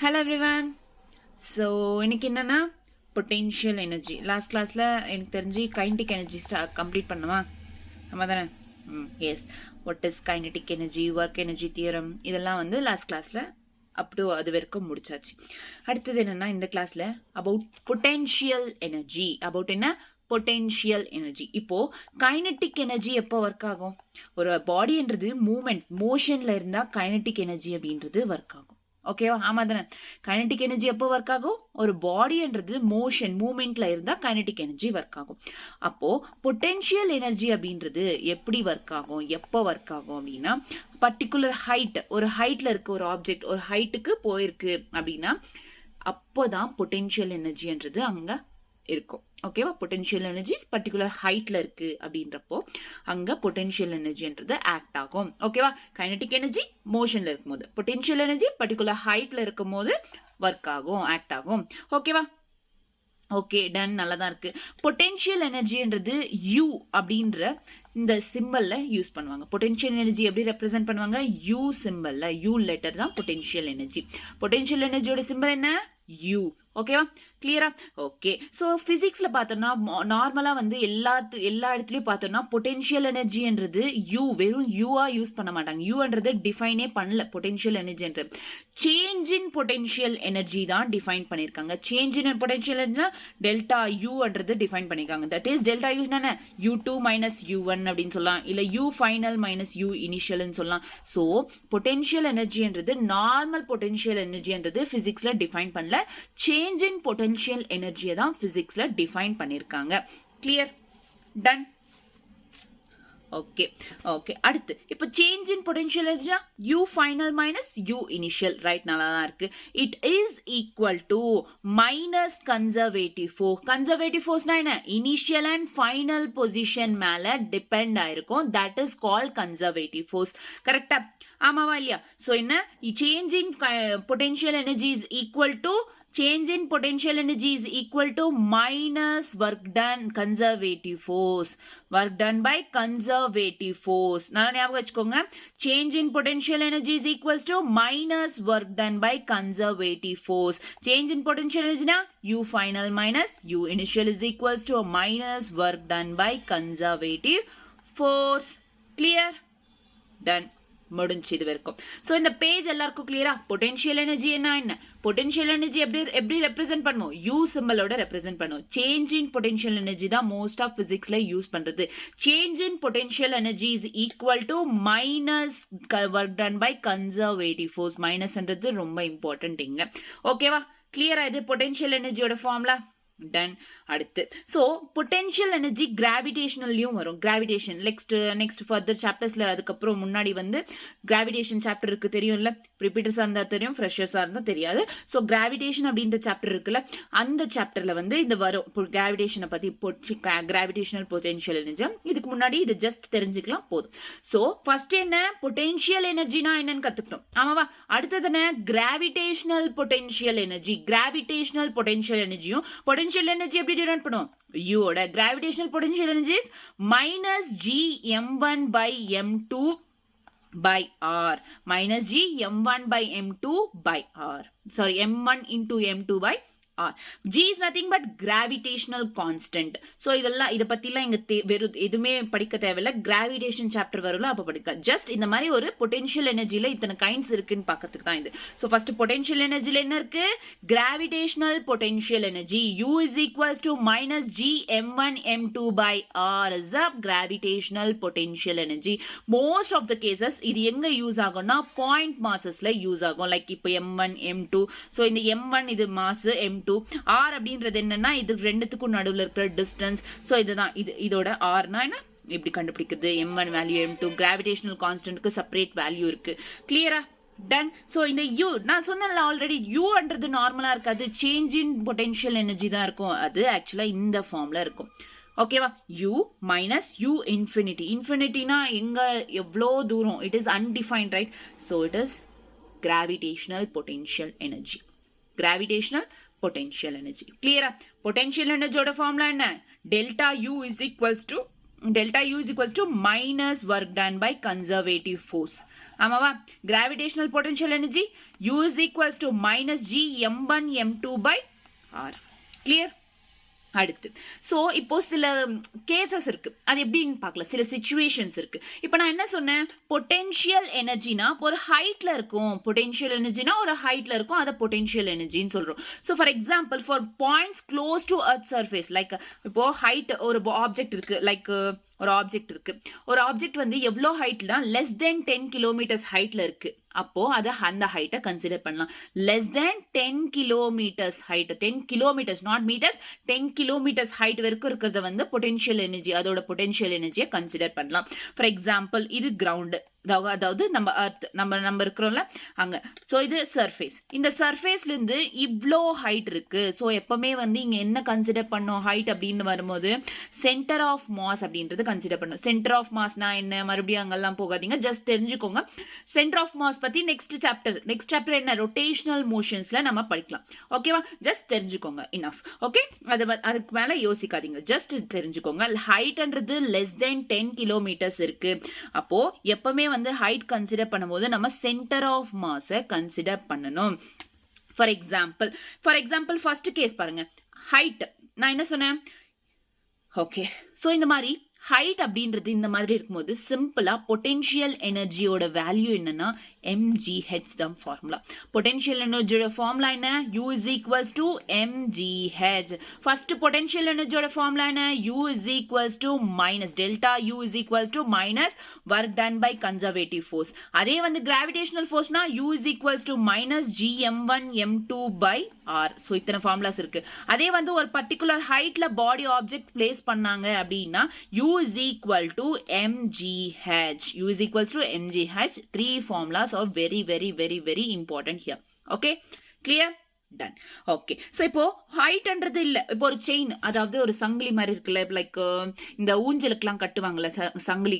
Hello everyone. So இன்னைக்கு என்னன்னா potential energy. Last கிளாஸில் எனக்கு தெரிஞ்சு கைனடிக் எனர்ஜி கம்ப்ளீட் பண்ணுமா? ஆமாம் தானே? Yes. What is kinetic energy, work energy theorem, இதெல்லாம் வந்து லாஸ்ட் கிளாஸில் அப் டு அது வரைக்கும் முடிச்சாச்சு. அடுத்தது என்னென்னா இந்த கிளாஸில் அபவுட் பொட்டென்ஷியல் எனர்ஜி. அபவுட் என்ன? Potential energy. இப்போ கைனட்டிக் எனர்ஜி எப்போ ஒர்க் ஆகும்? ஒரு பாடின்றது மூமெண்ட் மோஷன்ல இருந்தால் கைனட்டிக் எனர்ஜி அப்படின்றது ஒர்க் ஆகும். ஓகேவா? ஆமா தானே? கைனட்டிக் எனர்ஜி எப்போ ஒர்க் ஆகும்? ஒரு பாடின்றது மோஷன் மூமெண்ட்ல இருந்தா கைனட்டிக் எனர்ஜி ஒர்க் ஆகும். அப்போ பொட்டென்ஷியல் எனர்ஜி அப்படின்றது எப்படி ஒர்க் ஆகும், எப்போ ஒர்க் ஆகும் அப்படின்னா, பர்டிகுலர் ஹைட், ஒரு ஹைட்ல இருக்கு ஒரு ஆப்ஜெக்ட், ஒரு ஹைட்டுக்கு போயிருக்கு அப்படின்னா அப்போதான் பொட்டென்ஷியல் எனர்ஜின்றது அங்க இருக்கும். ஓகேவா? பொட்டென்ஷியல் எனர்ஜி பர்டிகுலர் ஹைட்ல இருக்கு அப்படின்றப்போ அங்க பொட்டென்ஷியல் எனர்ஜின்றது ஆக்ட் ஆகும். ஓகேவா? கைனடிக் எனர்ஜி மோஷன்ல இருக்கும்போது, பொட்டென்ஷியல் எனர்ஜி பர்டிகுலர் ஹைட்ல இருக்கும் போது ஒர்க் ஆகும், ஆக்ட் ஆகும். ஓகேவா? Okay, done. நல்லா தான் இருக்கு. பொட்டென்ஷியல் எனர்ஜின்றது யூ அப்படின்ற இந்த சிம்பல்ல யூஸ் பண்ணுவாங்க. பொட்டென்ஷியல் எனர்ஜி எப்படி ரெப்ரசென்ட் பண்ணுவாங்க? யூ சிம்பல்ல, யூ லெட்டர் தான் பொட்டென்ஷியல் எனர்ஜி. பொட்டென்ஷியல் எனர்ஜியோட சிம்பல் என்ன? யூ. ஓகேவா? கிளியரா? ஓகே. ஸோ பிசிக்ஸ்ல பார்த்தோம்னா நார்மலா வந்து எல்லா இடத்துலயும் பார்த்தோம்னா பொட்டென்ஷியல் எனர்ஜின்றது யூ, வெறும் யூவா யூஸ் பண்ண மாட்டாங்க. யூன்றது டிஃபைனே பண்ணல பொட்டென்ஷியல் எனர்ஜின்றது. சேஞ்ச் இன் பொட்டென்ஷியல் எனர்ஜி தான் டிஃபைன் பண்ணியிருக்காங்க. Change in potential energy delta யூன்றது டிஃபைன் பண்ணியிருக்காங்க. தட் இஸ் டெல்டா யூ என்ன? U2 மைனஸ் U1 அப்படின்னு சொல்லலாம், இல்ல U ஃபைனல் மைனஸ் U இனிஷியல்னு சொல்லலாம். ஸோ பொட்டென்ஷியல் எனர்ஜின்றது நார்மல் பொட்டென்ஷியல் எனர்ஜின்றது பிசிக்ஸ்ல டிஃபைன் பண்ணல. சேஞ்ச் இன் பொட்டென்ஷியல் எனர்ஜியை தான் பிசிக்ஸ்ல டிஃபைன் பண்ணிருக்காங்க. கிளியர்? டன். Okay okay. அடுத்து இப்போ சேஞ்ச் இன் பொட்டென்ஷியல் எனர்ஜினா U final minus U initial. Right, நல்லா தான் இருக்கு. It is equal to minus conservative force. Conservative ஃபோர்ஸ்னா என்ன? இனிஷியல் அண்ட் ஃபைனல் பொசிஷன் மேல டிபெண்ட் ஆயிருக்கும். That is called conservative force. கரெக்டா? ஆமாவா இல்லையா? ஸோ என்ன? Change in potential energy is equal to change in potential energy is equal to minus work done conservative force. Work done by conservative force. நல்லா ஞாபகம் வச்சுக்கோங்க. Change in potential energy is equals to minus work done by conservative force. Change in potential energy na U final minus U initial is equals to minus work done by conservative force. Clear? Done. முடிஞ்சு இது வரைக்கும். So இந்த page எல்லாருக்கும் கிளியரா? Potential energy என்ன? Potential energy எப்படி represent பண்ணுவோம்? U சிம்பலோட ரெப்ரசென்ட் பண்ணுவோம். சேஞ்ச் இன் பொட்டென்ஷியல் எனர்ஜி தான் மோஸ்ட் ஆஃப் பிசிக்ஸ்ல யூஸ் பண்றது. Change in potential energy is equal to minus work done by conservative force. மைனஸ்ன்றது ரொம்ப இம்பார்ட்டன்ட் இங்க. ஓகேவா? கிளியரா? இது பொட்டென்ஷியல் எனர்ஜியோட ஃபார்முலா. டன். அடுத்து ஸோ பொட்டென்ஷியல் எனர்ஜி கிராவிடேஷனல்லையும் வரும். கிராவிடேஷன் நெக்ஸ்ட் ஃபர்தர் சாப்டர்ஸ்ல அதுக்கப்புறம் முன்னாடி வந்து கிராவிடேஷன் சாப்டர் இருக்கு, தெரியும்ல? ரிப்பீட்டர்ஸா இருந்தா தெரியும், ஃப்ரெஷர்ஸா இருந்தா தெரியாது. ஸோ கிராவிடேஷன் அப்படின்ற சாப்டர் இருக்குல்ல, அந்த சாப்டர்ல வந்து இது வரும். கிராவிடேஷனை பத்தி கிராவிடேஷனல் பொட்டென்ஷியல் எனர்ஜி. இதுக்கு முன்னாடி இது ஜஸ்ட் தெரிஞ்சுக்கலாம் போதும். ஸோ ஃபர்ஸ்ட் என்ன? பொட்டென்ஷியல் எனர்ஜினா என்னன்னு கத்துக்கிட்டோம். ஆமாவா? அடுத்தது என்ன? Gravitational potential energy. Gravitational potential எனர்ஜியும் பொட்டென்ஷியல் எனர்ஜி எப்படி டிரைவ் பண்ணுவோம்? யூவோட gravitational potential energy is minus G m1 by m2 by r. minus G m1 by m2 by r. sorry, m1 into m2 by r. G is nothing but gravitational constant. So இதெல்லாம் இத பத்திலாம் இங்க வெறும் எதுமே படிக்க தேவையில்ல. Gravitation chapter வரும்ல, அப்ப படிக்க. ஜஸ்ட் இந்த மாதிரி ஒரு பொட்டென்ஷியல் எனர்ஜில இத்தனை கைண்ட்ஸ் இருக்குன்னு பார்க்கிறதுக்கு தான் இது. ஸோ ஃபர்ஸ்ட் பொட்டென்ஷியல் எனர்ஜில என்ன இருக்கு? Gravitational potential energy U is equals to minus G m1 m2 by r is the gravitational potential energy. Most of the cases இது எங்க யூஸ் ஆகும்னா பாயிண்ட் மாசஸ்ல யூஸ் ஆகும். லைக் இப்போ m1 m2. ஸோ இந்த m1 இது mass, m2 r அப்படின்றது என்னன்னா இது ரெண்டுத்துக்கும் நடுவுல இருக்கிற டிஸ்டன்ஸ். சோ இதுதான் இதோட r னா என்ன இப்படி கண்டுபிடிக்கிறது. m1 வேல்யூ, m2 கிராவிடேஷனல் கான்ஸ்டன்ட்க்கு செப்பரேட் வேல்யூ இருக்கு. கிளியரா? டன். சோ இந்த u நான் சொன்னேன்ல ஆல்ரெடி, u-ன்றது நார்மலா இருக்காது, சேஞ்ச் இன் பொட்டென்ஷியல் எனர்ஜி தான் இருக்கும். அது ஆக்சுவலா இந்த ஃபார்ம்ல இருக்கும். ஓகேவா? u minus u infinity. இன்ஃபினிட்டினா எங்க எவ்வளோ தூரம்? It is undefined, right? So it is gravitational potential energy. Gravitational potential energy. Clear? Potential energy oda formula enna? Delta U is equals to delta U is equals to minus work done by conservative force. ஆமாவா? Gravitational potential energy U is equals to minus G m1 m2 by R. Clear? அடுத்து so இப்போ சில cases இருக்கு, அது எப்படின்னு பார்க்கலாம். சில situations இருக்கு. இப்போ நான் என்ன சொன்னேன், பொட்டென்ஷியல் எனர்ஜினா ஒரு ஹைட்ல இருக்கும். பொட்டென்ஷியல் எனர்ஜினா ஒரு ஹைட்ல இருக்கும், அதை பொட்டென்ஷியல் எனர்ஜின்னு சொல்றோம். So for example for points close to அர்த் சர்ஃபேஸ், லைக் இப்போ ஹைட் ஒரு ஆப்ஜெக்ட் இருக்கு, லைக் ஒரு ஆப்ஜெக்ட் இருக்கு. ஒரு ஆப்ஜெக்ட் வந்து எவ்வளோ ஹைட்னா லெஸ் தென் 10 கிலோமீட்டர்ஸ் ஹைட்ல இருக்கு. அப்போ அதை அந்த ஹைட்டை கன்சிடர் பண்ணலாம். Less than 10 kilometres height, 10 kilometres not metres, 10 kilometres height வரைக்கும் இருக்கிறத வந்து பொட்டென்ஷியல் எனர்ஜி, அதோட பொட்டென்ஷியல் எனர்ஜியை கன்சிடர் பண்ணலாம். ஃபார் எக்ஸாம்பிள் இது கிரவுண்டு, அதாவது நம்ம அர்த், நம்ம இருக்கிறோம்ல அங்க. ஸோ இது சர்ஃபேஸ். இந்த சர்ஃபேஸ்ல இருந்து இவ்வளோ ஹைட் இருக்கு. ஸோ எப்பவுமே வந்து இங்க என்ன கன்சிடர் பண்ணோம் ஹைட் அப்படின்னு வரும்போது சென்டர் ஆஃப் மாஸ் அப்படின்றது கன்சிடர் பண்ணும். சென்டர் ஆஃப் மாஸ்னா என்ன, மறுபடியும் அங்கெல்லாம் போகாதீங்க, ஜஸ்ட் தெரிஞ்சுக்கோங்க. சென்டர் ஆஃப் மாஸ் பத்தி நெக்ஸ்ட் சாப்டர் என்ன ரொட்டேஷனல் மோஷன்ஸ்ல நம்ம படிக்கலாம். ஓகேவா? ஜஸ்ட் தெரிஞ்சுக்கோங்க, இனஃப். ஓகே, அதுக்கு மேல யோசிக்காதீங்க, ஜஸ்ட் தெரிஞ்சுக்கோங்க. ஹைட்ன்றது லெஸ் தென் 10 கிலோமீட்டர்ஸ் இருக்கு. அப்போ எப்பவுமே வந்து ஹைட் கன்சிடர் பண்ணும்போது நம்ம சென்டர் ஆஃப் மாஸை கன்சிடர் பண்ணணும். ஃபார் எக்ஸாம்பிள் ஃபர்ஸ்ட் கேஸ் பாருங்க. ஹைட் நான் என்ன சொன்னேன், ஓகே. ஸோ இந்த மாதிரி ஹைட் அப்படின்றது இந்த மாதிரி இருக்கும்போது சிம்பிளா பொட்டென்ஷியல் எனர்ஜியோட வேல்யூ என்னன்னா mgh தான் ஃபார்முலா. பொட்டென்ஷியல் எனர்ஜியோட ஃபார்முலா என்ன, u is equals to mgh. First potential எனர்ஜியோட ஃபார்முலா என்ன, u is equals to minus delta u is equals to minus work done by conservative force. அதே வந்து gravitational forceனா u is equals to minus g m1 m2 by r. So இத்தனை formulas இருக்கு. அதே வந்து ஒரு particular ஹைட்ல பாடி object place பண்ணாங்க அப்படின்னா u is equal to mgh. u is equals to mgh. Three formulas are very very very very important here. Okay, clear? Done. Okay, so இப்போ ஹைட்ன்றது இல்ல, இப்போ ஒரு செயின், அதாவது ஒரு சங்கிலி மாதிரி இருக்குல்ல, லைக் இந்த ஊஞ்சலுக்குலாம் கட்டுவாங்கல்ல சங்கிலி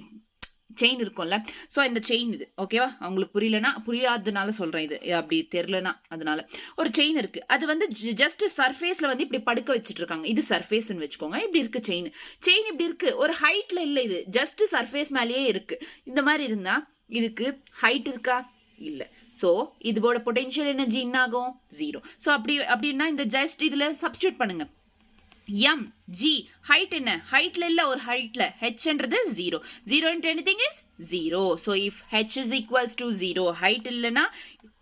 செயின் இருக்கும்ல. ஸோ இந்த செயின் இது ஓகேவா, அவங்களுக்கு புரியாததுனால சொல்றேன், இது அப்படி தெரியலனா அதனால. ஒரு செயின் இருக்கு, அது வந்து ஜஸ்ட் சர்ஃபேஸ்ல வந்து இப்படி படுக்க வச்சுட்டு இருக்காங்க. இது சர்ஃபேஸ்ன்னு வச்சுக்கோங்க. இப்படி இருக்கு செயின் இப்படி இருக்கு, ஒரு ஹைட்ல இல்ல, இது ஜஸ்ட் சர்ஃபேஸ் மேலேயே இருக்கு. இந்த மாதிரி இருந்தா இதுக்கு ஹைட் இருக்கா, இல்ல. ஸோ இதோட பொட்டென்ஷியல் எனர்ஜி என்ன ஆகும், 0. ஸோ அப்படின்னா இந்த ஜஸ்ட் இதுல சப்ஸ்டியூட் பண்ணுங்க. m g height என்ன, ஹைட்ல இல்ல, ஒரு ஹைட்ல hன்றது 0. 0 into anything is 0. So if h is equals to 0, height இல்லனா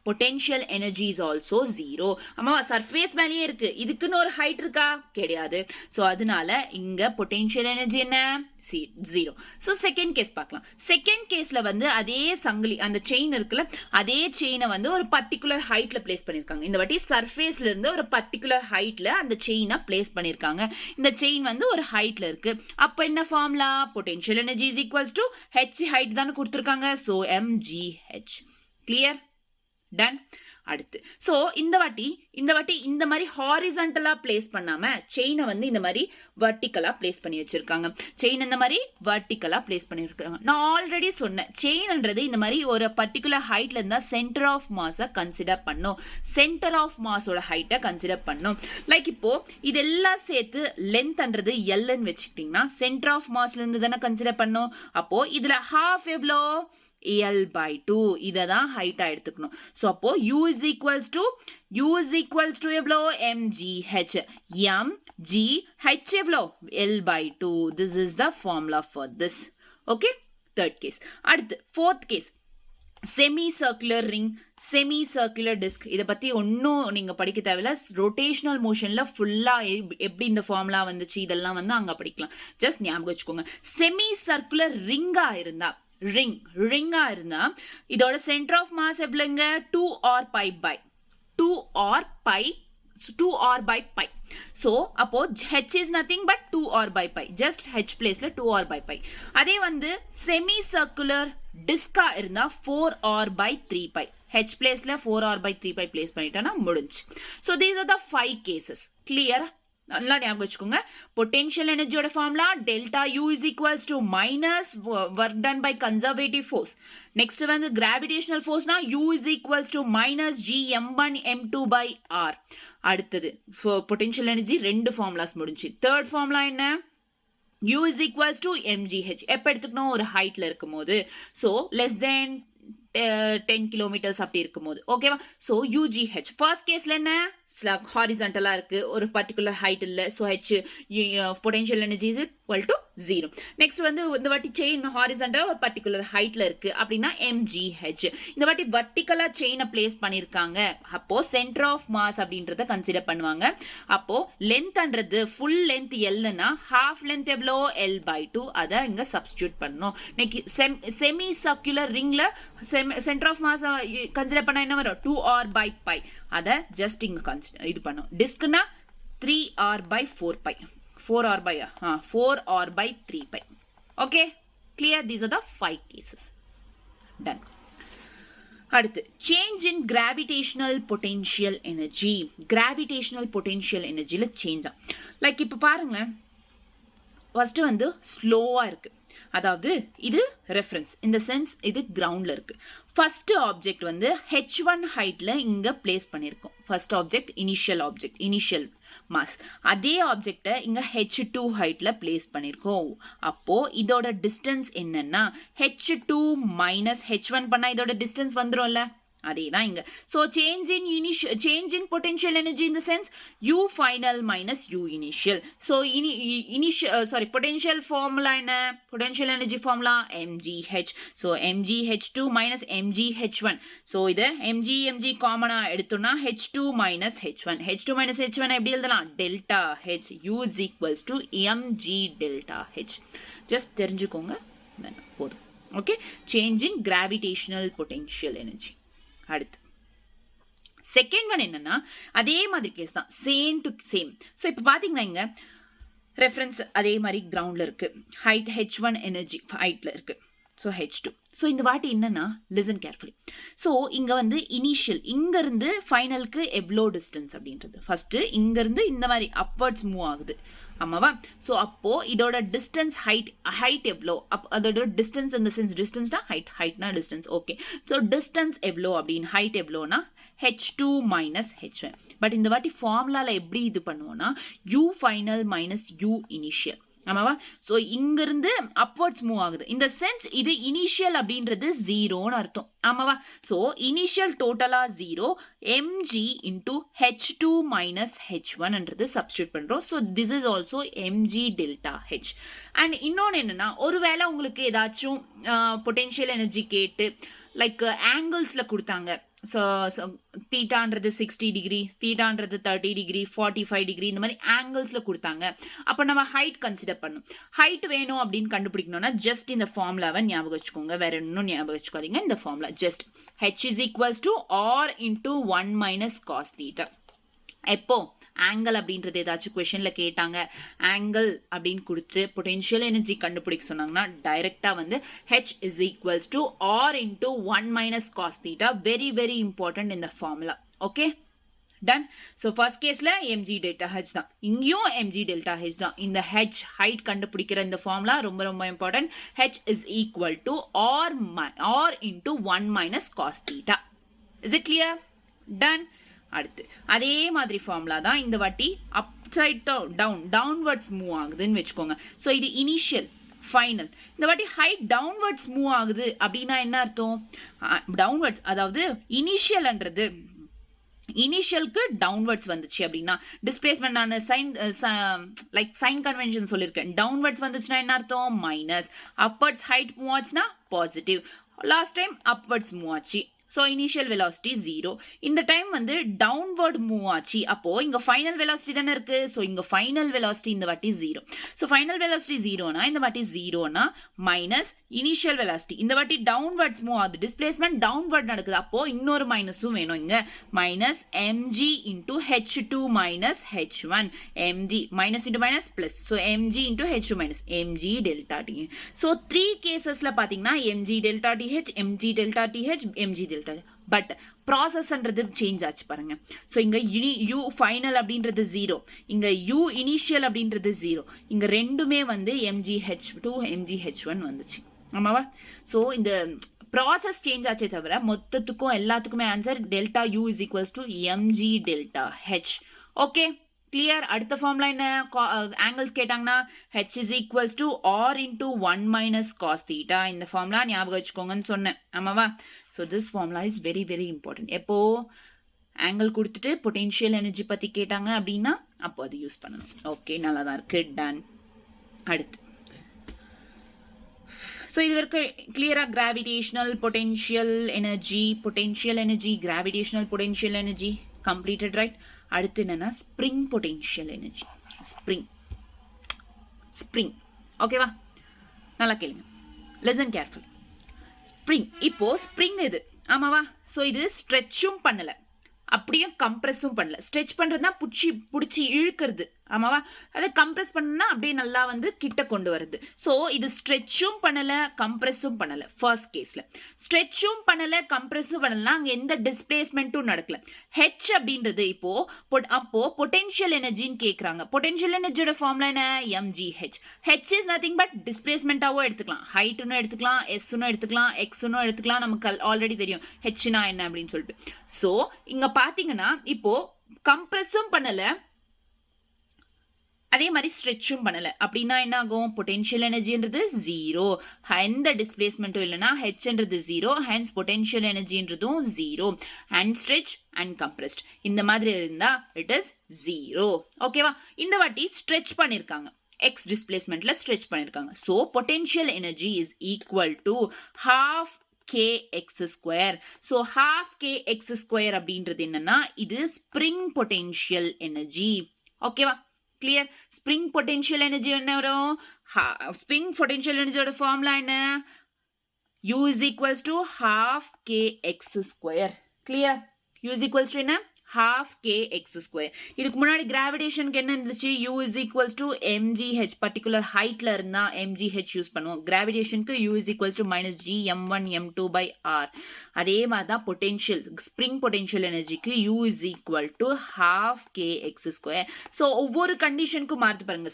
potential energy is also 0. அம்மா சர்ஃபேஸ் மேலேயே இருக்கு, இதுக்குன்னு ஒரு ஹைட் இருக்கா, கிடையாது. ஸோ அதனால இங்க பொட்டென்ஷியல் எனர்ஜி என்ன, 0. ஸோ செகண்ட் கேஸ் பார்க்கலாம். செகண்ட் கேஸ்ல வந்து அதே சங்கிலி, அந்த செயின் இருக்குல்ல, அதே செயினை வந்து ஒரு பர்டிகுலர் ஹைட்ல பிளேஸ் பண்ணிருக்காங்க. இந்த வாட்டி சர்ஃபேஸ்ல இருந்து ஒரு பர்டிகுலர் ஹைட்ல அந்த செயினை பிளேஸ் பண்ணிருக்காங்க. இந்த செயின் வந்து ஒரு ஹைட்ல இருக்கு. அப்ப என்ன formula, potential energy is equals to h height தானே கொடுத்துருக்காங்க. So mgh. கிளியர்? டன். அடுத்து ஸோ இந்த வாட்டி இந்த மாதிரி ஹாரிசான்டலா பிளேஸ் பண்ணாம செயினை வந்து இந்த மாதிரி வர்டிக்கலா பிளேஸ் பண்ணி வச்சிருக்காங்க. செயின் இந்த மாதிரி வர்டிக்கலா பிளேஸ் பண்ணிருக்காங்க. நான் ஆல்ரெடி சொன்னேன், செயின்ன்றது இந்த மாதிரி ஒரு பர்டிகுலர் ஹைட்ல இருந்தா சென்டர் ஆஃப் மாஸை கன்சிடர் பண்ணும். சென்டர் ஆஃப் மாஸோட ஹைட்டை கன்சிடர் பண்ணும். லைக் இப்போ இதெல்லாம் சேர்த்து லென்த்ன்றது எல்ன்னு வச்சுக்கிட்டீங்கன்னா சென்டர் ஆஃப் மாஸ்ல இருந்து தானே கன்சிடர் பண்ணும். அப்போ இதுல ஹாஃப் எவ்வளோ, L/2. இதை தான் ஹைட்டா எடுத்துக்கணும். ஸோ அப்போ u is equals to எவ்வளோ, mgh. mgh எவ்வளோ, L/2. This is the formula for this. Okay, third case. அடுத்து fourth case, semi circular ring, semi circular disk. இதை பத்தி ஒன்னும் நீங்க படிக்க தேவையில்ல. ரொட்டேஷனல் மோஷன்ல ஃபுல்லா எப்படி இந்த ஃபார்முலா வந்துச்சு இதெல்லாம் வந்து அங்க படிக்கலாம். ஜஸ்ட் ஞாபகம் வச்சுக்கோங்க. செமி சர்க்குலர் ரிங்கா இருந்தா இதோட சென்டர் ஆஃப் மாஸ் எவ்வளவுங்க, 2r by pi. So அப்போ h is nothing but 2r by pi. just h placeல 2r by pi. அதே வந்து செமி சர்க்குலர் டிஸ்கா இருந்தா 4r by 3 pi. h placeல 4r by 3 pi place பண்ணிட்டா முடிஞ்சு. So these are the 5 cases. Clear? நல்லா ஞாபகம் வச்சுக்கோங்க. Potential எனர்ஜியோட formula delta U is equals to minus work done by conservative force. Next வந்து gravitational ஃபோர்ஸ்னா U is equals to minus G m1 m2 by R. அடுத்தது potential energy 2 formulas முடிஞ்சு. Third formula என்ன, U is equals to mgh. எப்போ எடுத்துக்கணும்? ஒரு ஹைட்ல இருக்கும் போது. So less than 10 kilometres அப்படி இருக்கும் போது. ஓகேவா? ஸோ UGH ஃபர்ஸ்ட் கேஸ்ல என்ன? ஹாரிசான்டலா இருக்கு, ஒரு பர்டிகுலர் ஹைட் இல்லை. So H potential energy is equal to 0. Next வந்து இந்த வாட்டி செயின் ஹாரிசான்டலா ஒரு பர்டிகுலர் ஹைட்ல இருக்கு அப்படின்னா mgh. இந்த வாட்டி வர்டிகலா செயினை பிளேஸ் பண்ணிருக்காங்க, அப்போ சென்டர் ஆஃப் மாஸ் அப்படின்றத கன்சிடர் பண்ணுவாங்க. அப்போ லென்த்ன்றது ஃபுல் லென்த் எல்னா ஹாஃப் லென்த் எவ்வளோ? L/2. அதை இங்க சப்ஸ்டியூட் பண்ணணும். செமி சர்க்குலர் ரிங்ல சென்டர் ஆஃப் மாஸ் கன்சிடர் பண்ணா என்ன வரும்? 2r/π. அதை ஜஸ்ட் இங்க இது பண்ணும். டிஸ்க்னா 3r/4π. 4r/3π. Okay, clear? These are the 5 cases. Done. அடுத்து change in gravitational potential energy. Gravitational potential energyல change. Like இப்போ பாருங்களேன், ஃபர்ஸ்ட் வந்து ஸ்லோவா இருக்கு, அதாவது இது ரெஃபரன்ஸ், இந்த சென்ஸ் இது கிரவுண்ட்ல இருக்கு. ஃபர்ஸ்ட் ஆப்ஜெக்ட் வந்து h1 ஹைட்ல இங்க பிளேஸ் பண்ணிருக்கோம். First object initial mass. அதே ஆப்ஜெக்டை இங்க h2 ஹைட்ல பிளேஸ் பண்ணிருக்கோம். அப்போ இதோட டிஸ்டன்ஸ் என்னன்னா h2 மைனஸ் h1 பண்ணா இதோட டிஸ்டன்ஸ் வந்துரும்ல, அதேதான் இங்க. So change in potential energy in the sense u final minus u initial. So potential formula என்ன? Potential energy formula mgh. So mgh2 minus mgh1. So இதை mg காமனா எடுத்தோம்னா h2 minus h1. h2 minus h1 எப்படி எழுதலாம்? Delta h. u is equals to mg delta h. Just தெரிஞ்சுக்கோங்க போதும். Okay, change in gravitational potential energy. அடுத்து second one என்னன்னா அதே மாதிரி கேஸ் தான், சேம் டு சேம். ஸோ இப்போ பார்த்தீங்கன்னா இங்க ரெஃபரன்ஸ் அதே மாதிரி கிரவுண்ட்ல இருக்கு, ஹைட் h1 எனர்ஜி ஹைட்ல இருக்கு, ஸோ h2. ஸோ இந்த வாட்டி என்னன்னா லிசன் கேர்ஃபுல்லி. ஸோ இங்க வந்து இனிஷியல் இங்க இருந்து ஃபைனலுக்கு எவ்வளோ டிஸ்டன்ஸ் அப்படின்றது ஃபர்ஸ்ட் இங்க இருந்து இந்த மாதிரி அப்வர்ட்ஸ் மூவ் ஆகுது, ஆமாவா? ஸோ அப்போ இதோட டிஸ்டன்ஸ் ஹைட் எவ்வளோ? அதோட டிஸ்டன்ஸ் இந்த சென்ஸ் டிஸ்டன்ஸ்னா ஹைட்னா டிஸ்டன்ஸ். ஓகே, ஸோ டிஸ்டன்ஸ் எவ்வளோ அப்படின்னு ஹைட் எவ்வளோனா h2 மைனஸ் h1. பட் இந்த வாட்டி ஃபார்முலால எப்படி இது பண்ணுவோம்னா u final minus u initial, ஆமாவா? ஸோ இங்கிருந்து அப்வர்ட்ஸ் மூவ் ஆகுது, இந்த சென்ஸ் இது இனிஷியல் அப்படின்றது ஜீரோன்னு அர்த்தம், ஆமாவா? ஸோ இனிஷியல் டோட்டலா 0, mg into h2 minus h1 substitute பண்றோம். So this is also mg delta h. And இன்னொன்று என்னன்னா, ஒருவேளை உங்களுக்கு ஏதாச்சும் பொட்டென்ஷியல் எனர்ஜி கேட்டு லைக் ஆங்கிள்ஸ்ல கொடுத்தாங்க, ஸோ தீட்டான்றது 60 டிகிரி, தீட்டான்றது 30 டிகிரி, 45 டிகிரி, இந்த மாதிரி ஆங்கிள்ஸில் கொடுத்தாங்க. அப்போ நம்ம ஹைட் கன்சிடர் பண்ணும். ஹைட் வேணும் அப்படின்னு கண்டுபிடிக்கணும்னா ஜஸ்ட் இந்த ஃபார்முலாவை ஞாபகம் வச்சுக்கோங்க, வேற இன்னும் ஞாபகம் வச்சுக்காதீங்க. இந்த formula just h is equals to r into 1 minus cos theta. எப்போ ஆங்கிள் அப்படின்றது ஏதாச்சும் கொஸ்டின்ல கேட்டாங்க, ஆங்கிள் அப்படின்னு கொடுத்து பொட்டென்ஷியல் எனர்ஜி கண்டுபிடிக்க சொன்னாங்கன்னா டைரக்டா வந்து h is equals to r into 1 minus cos theta. Very very important இந்த formula. Okay, done. So first கேஸ்ல mg டெல்டா h தான், இங்கேயும் mg டெல்டா h தான். இந்த h ஹைட் கண்டுபிடிக்கிற இந்த ஃபார்முலா ரொம்ப ரொம்ப important. h is equal to r into 1 minus cos theta. Is it clear? Done. அடுத்து அதே மாதிரி ஃபார்முலா தான் இந்த வாட்டி அப்சைட் டவுன்வர்ட்ஸ் மூவ் ஆகுதுன்னு வச்சுக்கோங்க. ஸோ இது இனிஷியல் ஃபைனல். இந்த வாட்டி ஹைட் டவுன்வர்ட்ஸ் மூவ் ஆகுது அப்படின்னா என்ன அர்த்தம்? டவுன்வர்ட்ஸ், அதாவது இனிஷியல்ன்றது இனிஷியலுக்கு டவுன்வர்ட்ஸ் வந்துச்சு அப்படின்னா டிஸ்பிளேஸ்மெண்ட் நான் சைன் கன்வென்ஷன் சொல்லியிருக்கேன். டவுன்வர்ட்ஸ் வந்துச்சுன்னா என்ன அர்த்தம்? மைனஸ். அப்வர்ட்ஸ் ஹைட் மூவ் ஆச்சுன்னா positive. Last time upwards move ஆச்சு, ஸோ இனிஷியல் வெலாசிட்டி 0. இந்த டைம் வந்து டவுன்வர்ட் மூவ் ஆச்சு, அப்போ இங்க ஃபைனல் வெலாசிட்டி தானே இருக்கு. ஸோ இங்க ஃபைனல் வெலாசிட்டி இந்த வாட்டி 0. ஸோ ஃபைனல் வெலாசிட்டி 0னா இந்த வாட்டி 0னா மைனஸ் இனிஷியல் வெலாசிட்டி. இந்த வாட்டி டவுன்வர்ட்ஸ் மூவ் ஆகுது, டிஸ்பிளேஸ்மெண்ட் டவுன்வர்ட் நடக்குது, அப்போ இன்னொரு மைனஸும் வேணும் இங்க. Minus mg into h2 minus h1. mg minus into minus plus. So mg into h2 minus mg delta D. So 3 கேசஸ்ல பாத்தீங்கன்னா mg delta th, mg delta th, mg delta. But ப்ராசஸ்ன்றது change ஆச்சு பாருங்க. ஸோ இங்க u final அப்படின்றது 0, இங்க u initial அப்படின்றது 0, இங்க ரெண்டுமே வந்து mgh2 mgh1 வந்துச்சு, ஆமாவா? ஸோ இந்த ப்ராசஸ் சேஞ்ச் ஆச்சே தவிர மொத்தத்துக்கும் எல்லாத்துக்குமே answer delta u is equals to mg delta h. Okay, clear. அடுத்த ஃபார்முலா என்ன, ஆங்கிள்ஸ் கேட்டாங்கன்னா h is equals to r into 1 minus cos theta. இந்த ஃபார்முலா ஞாபகம் வச்சுக்கோங்கன்னு சொன்னேன், ஆமாவா? So this formula is very very important. எப்போ ஆங்கிள் கொடுத்துட்டு potential energy பற்றி கேட்டாங்க அப்படின்னா அப்போ அது யூஸ் பண்ணணும். ஓகே, நல்லா தான் இருக்கு. டன். அடுத்து ஸோ இது வரைக்கும் கிளியராக gravitational potential energy, gravitational potential energy completed, right? அடுத்து என்னன்னா ஸ்ப்ரிங் பொட்டென்ஷியல் எனர்ஜி. ஸ்ப்ரிங் ஓகேவா? நல்லா கேளுங்க, லிசன் கேர்ஃபுல். ஸ்ப்ரிங், இப்போ ஸ்ப்ரிங் இது, ஆமாவா? ஸோ இது ஸ்ட்ரெச்சும் பண்ணலை, அப்படியே கம்ப்ரெஸும் பண்ணல. ஸ்ட்ரெச் பண்ணுறதுனா பிடிச்சி இழுக்கிறது, ஆமாவா? அதை கம்ப்ரெஸ் பண்ணா அப்படியே நல்லா வந்து கிட்ட கொண்டு வருது. ஸோ இது ஸ்ட்ரெச்சும் பண்ணலை, கம்ப்ரெஸும் பண்ணலை. ஃபர்ஸ்ட் கேஸில் ஸ்ட்ரெச்சும் பண்ணலை, கம்ப்ரெஸும் பண்ணலைன்னா அங்கே எந்த டிஸ்பிளேஸ்மெண்ட்டும் நடக்கல. ஹெச் அப்படின்றது அப்போ பொட்டென்ஷியல் எனர்ஜின்னு கேட்குறாங்க. பொட்டென்ஷியல் எனர்ஜியோட ஃபார்முலா என்ன, mgh. H is nothing but டிஸ்பிளேஸ்மெண்ட்டாகவும் எடுத்துக்கலாம், ஹைட்டுன்னு எடுத்துக்கலாம், எஸ்ன்னு எடுத்துக்கலாம், எக்ஸ்ன்னு எடுத்துக்கலாம். நமக்கு ஆல்ரெடி தெரியும் ஹெச்னா என்ன அப்படின்னு சொல்லிட்டு. ஸோ இங்கே பார்த்தீங்கன்னா இப்போ கம்ப்ரெஸும் பண்ணலை, அதே மாதிரி ஸ்ட்ரெச்சும் பண்ணல அப்படின்னா என்ன ஆகும், பொட்டென்ஷியல் எனர்ஜின்றது ஜீரோ, எந்த டிஸ்பிளேஸ்மெண்ட்டும் இல்லைன்னா ஹெச்ன்றது ஜீரோ, ஹென்ஸ் பொட்டென்ஷியல் எனர்ஜின்றதும் zero. And stretch and compressed இந்த மாதிரி இருந்தா இட் இஸ் ஜீரோ. ஓகேவா? இந்த வாட்டி ஸ்ட்ரெச் பண்ணியிருக்காங்க, எக்ஸ் டிஸ்பிளேஸ்மெண்ட்ல ஸ்ட்ரெச் பண்ணியிருக்காங்க. So potential energy is equal to half kx square. So half kx square அப்படின்றது என்னன்னா இது ஸ்ப்ரிங் பொட்டென்ஷியல் எனர்ஜி. ஓகேவா? கிளியர். ஸ்ப்ரிங் பொட்டென்ஷியல் எனர்ஜி என்ன வரும், ஸ்ப்ரிங் பொட்டென்ஷியல் எனர்ஜியோட ஃபார்முலா என்ன, u is equals to half kx square. Clear? u is equals to என்ன, half kx square. இதுக்கு முன்னாடி கிராவிடேஷனுக்கு என்ன இருந்துச்சு, u is equals to mgh, particular ஹைட்ல இருந்தா mgh யூஸ் பண்ணுவோம். கிராவிடேஷனுக்கு u is equals to minus g m1 m2 by r. அதே மாதிரி தான் பொட்டென்ஷியல், ஸ்ப்ரிங் பொட்டென்ஷியல் எனர்ஜிக்கு u is equal to half kx square. So ஒவ்வொரு கண்டிஷனுக்கும் மாறுது பாருங்க.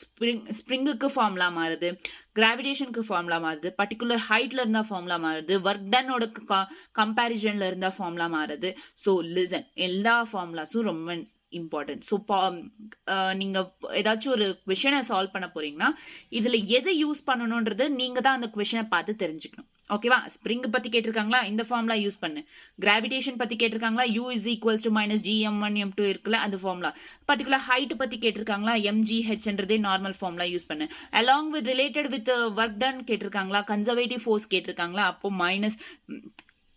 ஸ்ப்ரிங்குக்கு ஃபார்முலா மாறுது, கிராவிடேஷனுக்கு ஃபார்முலா மாறுது, பர்டிகுலர் ஹைட்ல இருந்தா ஃபார்முலா மாறுது, ஒர்க் டன்னோட கம்பேரிசன்ல இருந்தா ஃபார்முலா மாறுது. ஸோ லிசன், எல்லா ஃபார்முலாஸும் ரொம்ப இம்பார்ட்டன்ட். ஸோ நீங்க ஏதாச்சும் ஒரு கொஷனை சால்வ் பண்ண போறீங்கன்னா இதுல எதை யூஸ் பண்ணணும்ன்றது நீங்க தான் அந்த கொஷனை பார்த்து தெரிஞ்சுக்கணும். ஓகேவா? ஸ்ப்ரிங் பத்தி கேட்டிருக்காங்களா, இந்த ஃபார்முலா யூஸ் பண்ணு. கிராவிடேஷன் பத்தி கேட்டிருக்காங்களா, u is equals to minus g m1 m2 இருக்குல்ல அந்த ஃபார்முலா. பர்டிகுலர் ஹைட் பத்தி கேட்டிருக்காங்களா, mgh நார்மல் ஃபார்முலா யூஸ் பண்ணு. Along with related with work done கேட்டிருக்காங்களா, கன்சர்வேட்டிவ் ஃபோர்ஸ் கேட்டிருக்காங்களா, அப்போ minus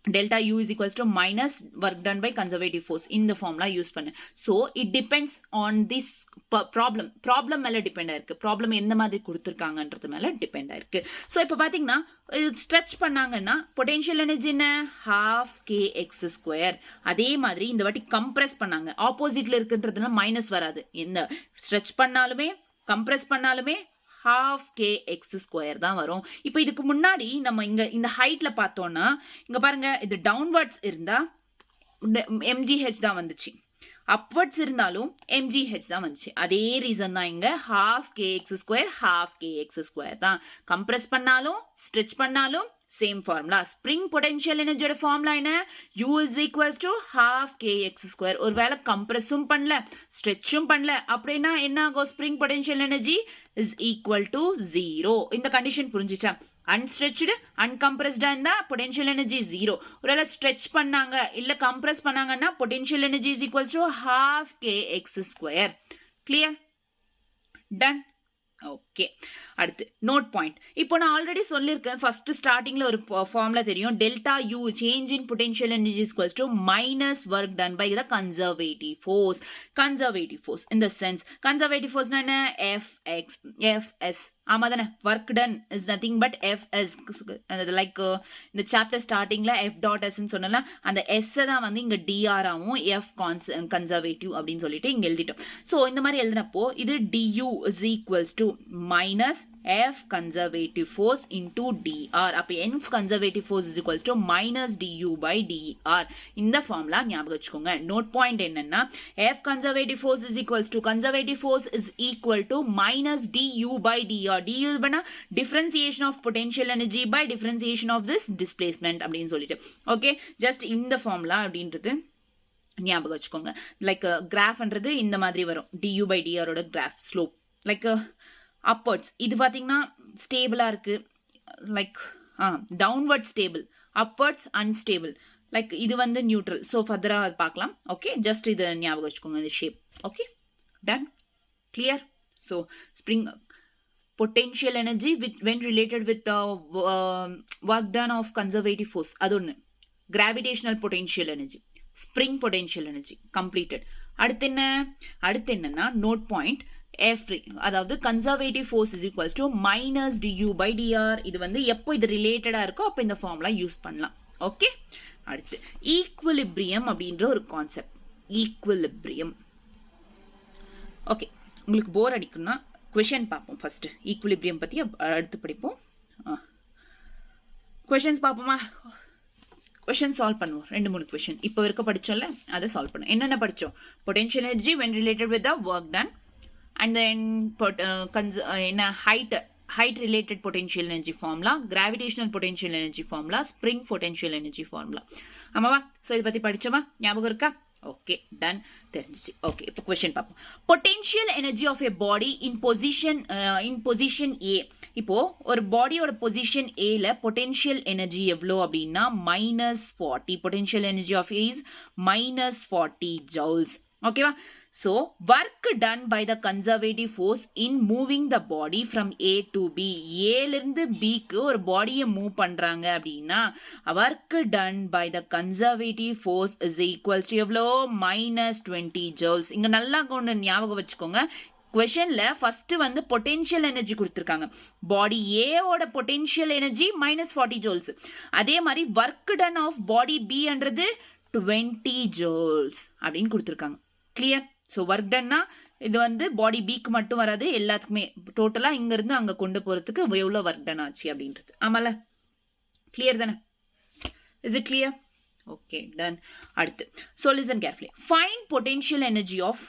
delta u is equals to minus work done by conservative force. இந்த formula use பண்ணு. So it depends on this problem மேல depend ஆயிருக்கு. Problem எந்த மாதிரி கொடுத்துருக்காங்கன்றது மேல டிபெண்ட் ஆயிருக்கு. ஸோ இப்போ பார்த்தீங்கன்னா ஸ்ட்ரெச் பண்ணாங்கன்னா பொட்டென்ஷியல் எனர்ஜி என்ன, half kx square. அதே மாதிரி இந்த வாட்டி கம்ப்ரெஸ் பண்ணாங்க, ஆப்போசிட்ல இருக்குன்றதுனா மைனஸ் வராது. எந்த ஸ்ட்ரெச் பண்ணாலுமே கம்ப்ரெஸ் பண்ணாலுமே half kx square தான் வரும். இப்போ இதுக்கு முன்னாடி நம்ம இங்க இந்த ஹைட்ல பார்த்தோம்னா இங்க பாருங்க, இது டவுன்வர்ட்ஸ் இருந்தா mgh தான் வந்துச்சு, அப்வர்ட்ஸ் இருந்தாலும் mgh தான் வந்துச்சு. அதே ரீசன் தான் இங்க half kx square தான். கம்ப்ரெஸ் பண்ணாலும் ஸ்ட்ரெச் பண்ணாலும் சேம் ஃபார்முலா. ஸ்ப்ரிங் பொட்டென்ஷியல் எனர்ஜியோட ஃபார்முலா என்ன, u is equals to half kx square. ஒருவேளை கம்ப்ரெஸும் பண்ணல ஸ்ட்ரெச்சும் பண்ணல அப்படின்னா என்ன ஆகும், spring potential energy is equal to 0. இந்த கண்டிஷன் புரிஞ்சிச்சா? அன்ஸ்ட்ரெச்டு அன்கம்ப்ரெஸ்டா இருந்தா பொட்டென்ஷியல் எனர்ஜி 0. ஒருவேளை ஸ்ட்ரெச் பண்ணாங்க இல்ல கம்ப்ரெஸ் பண்ணாங்கன்னா potential energy is equals to half kx square. Clear? Done. Okay, அடுத்து நோட் பாயிண்ட். இப்போ நான் ஆல்ரெடி சொல்லியிருக்கேன், ஃபர்ஸ்ட் ஸ்டார்டிங்ல ஒரு ஃபார்முலா தெரியும், delta U change in potential energy equals to minus work done by the conservative force. Conservative force in the sense, conservative ஃபோர்ஸ்னா என்ன, FX FS. ஆமா தானே, work done is nothing but FS. Like இந்த chapter ஸ்டார்டிங்ல F dot S சொன்னால அந்த S தான் வந்து இங்க டிஆர் ஆகும், எஃப் கன்சர்வேட்டிவ் அப்படின்னு சொல்லிட்டு இங்க எழுதிட்டோம். ஸோ இந்த மாதிரி எழுதினப்போ இது dU is equals to minus F conservative force into dr. அப்ப F conservative force is equals to minus du by dr. இந்த ஃபார்முலா ஞாபகம் வச்சுக்கோங்க. நோட் பாயிண்ட் என்னன்னா, F conservative force is equals to conservative force is equal to minus du by dr. du பண்ணா differentiation of potential energy by differentiation of this displacement அப்படின்னு சொல்லிட்டு. Okay, just இந்த formula அப்படின்றது ஞாபகம் வச்சுக்கோங்க. லைக் கிராஃப்ன்றது இந்த மாதிரி வரும், du by dr graph slope like upwards. இது பார்த்தீங்கன்னா ஸ்டேபிளாக இருக்கு, like downward stable, upwards unstable, like இது வந்து நியூட்ரல். ஸோ ஃபர்தராக அது பார்க்கலாம். ஓகே, ஜஸ்ட் இது ஞாபகம் வச்சுக்கோங்க, இந்த shape. Okay, done, clear. So spring potential energy when related with the work done of conservative force, அது ஒன்று. gravitational potential energy, spring potential energy completed. அடுத்து என்னன்னா நோட் பாயிண்ட் F, அதாவது conservative force is equals to minus du by dr. இது வந்து எப்போ இது ரிலேட்டடாக இருக்கோ அப்போ இந்த ஃபார்முலா யூஸ் பண்ணலாம். ஓகே, அடுத்து ஈக்குவலிப்ரியம் அப்படின்ற ஒரு கான்செப்ட். ஈக்குவலிப்ரியம். ஓகே, உங்களுக்கு போர் அடிக்கும்னா கொஷின் பார்ப்போம். ஃபர்ஸ்ட் ஈக்குவலிப்ரியம் பற்றி அடுத்து படிப்போம். கொஷின்ஸ் பார்ப்போமா? கொஷின் சால்வ் பண்ணுவோம். 2-3 கொஷின் இப்போ இருக்க படித்தோம்ல, அதை சால்வ் பண்ணுவோம். என்னென்ன படித்தோம்? Potential energy when related with the work done, and then என்ன height related potential energy formula, gravitational potential energy formula, spring potential energy formula. ஆமாவா? ஸோ இதை பற்றி படித்தோமா? ஞாபகம் இருக்கா? ஓகே, டன், தெரிஞ்சிச்சு. ஓகே, இப்போ கொஸ்டின் பார்ப்போம். Potential energy of a body in position A. இப்போ ஒரு பாடியோட பொசிஷன் ஏல பொட்டென்ஷியல் எனர்ஜி எவ்வளோ அப்படின்னா -40. Potential energy of A is -40 joules. ஓகேவா? So, work done by the conservative force in moving the body from A to B. ஏலிருந்து Bக்கு ஒரு பாடியை மூவ் பண்றாங்க அப்படின்னா work done by the conservative force is equals to எவ்வளோ? -20 joules. இங்க நல்லா கொண்டு ஞாபகம் வச்சுக்கோங்க. கொஷன்ல ஃபர்ஸ்ட் வந்து பொட்டென்ஷியல் எனர்ஜி கொடுத்துருக்காங்க. பாடி ஏவோட பொட்டென்ஷியல் எனர்ஜி -40 ஜோல்ஸ். அதே மாதிரி ஒர்க் டன் ஆஃப் பாடி பின்றது 20 ஜோல்ஸ் அப்படின்னு கொடுத்துருக்காங்க. கிளியர்? ஸோ ஒர்க் டன்னா இது வந்து பாடி பிக்கு மட்டும் வராது, எல்லாத்துக்குமே டோட்டலாக இங்கேருந்து அங்கே கொண்டு போகிறதுக்கு எவ்வளோ ஒர்க் டன் ஆச்சு அப்படின்றது. ஆமால, கிளியர் தானே? Is it clear? Okay, done. அடுத்து so listen carefully. Find potential energy of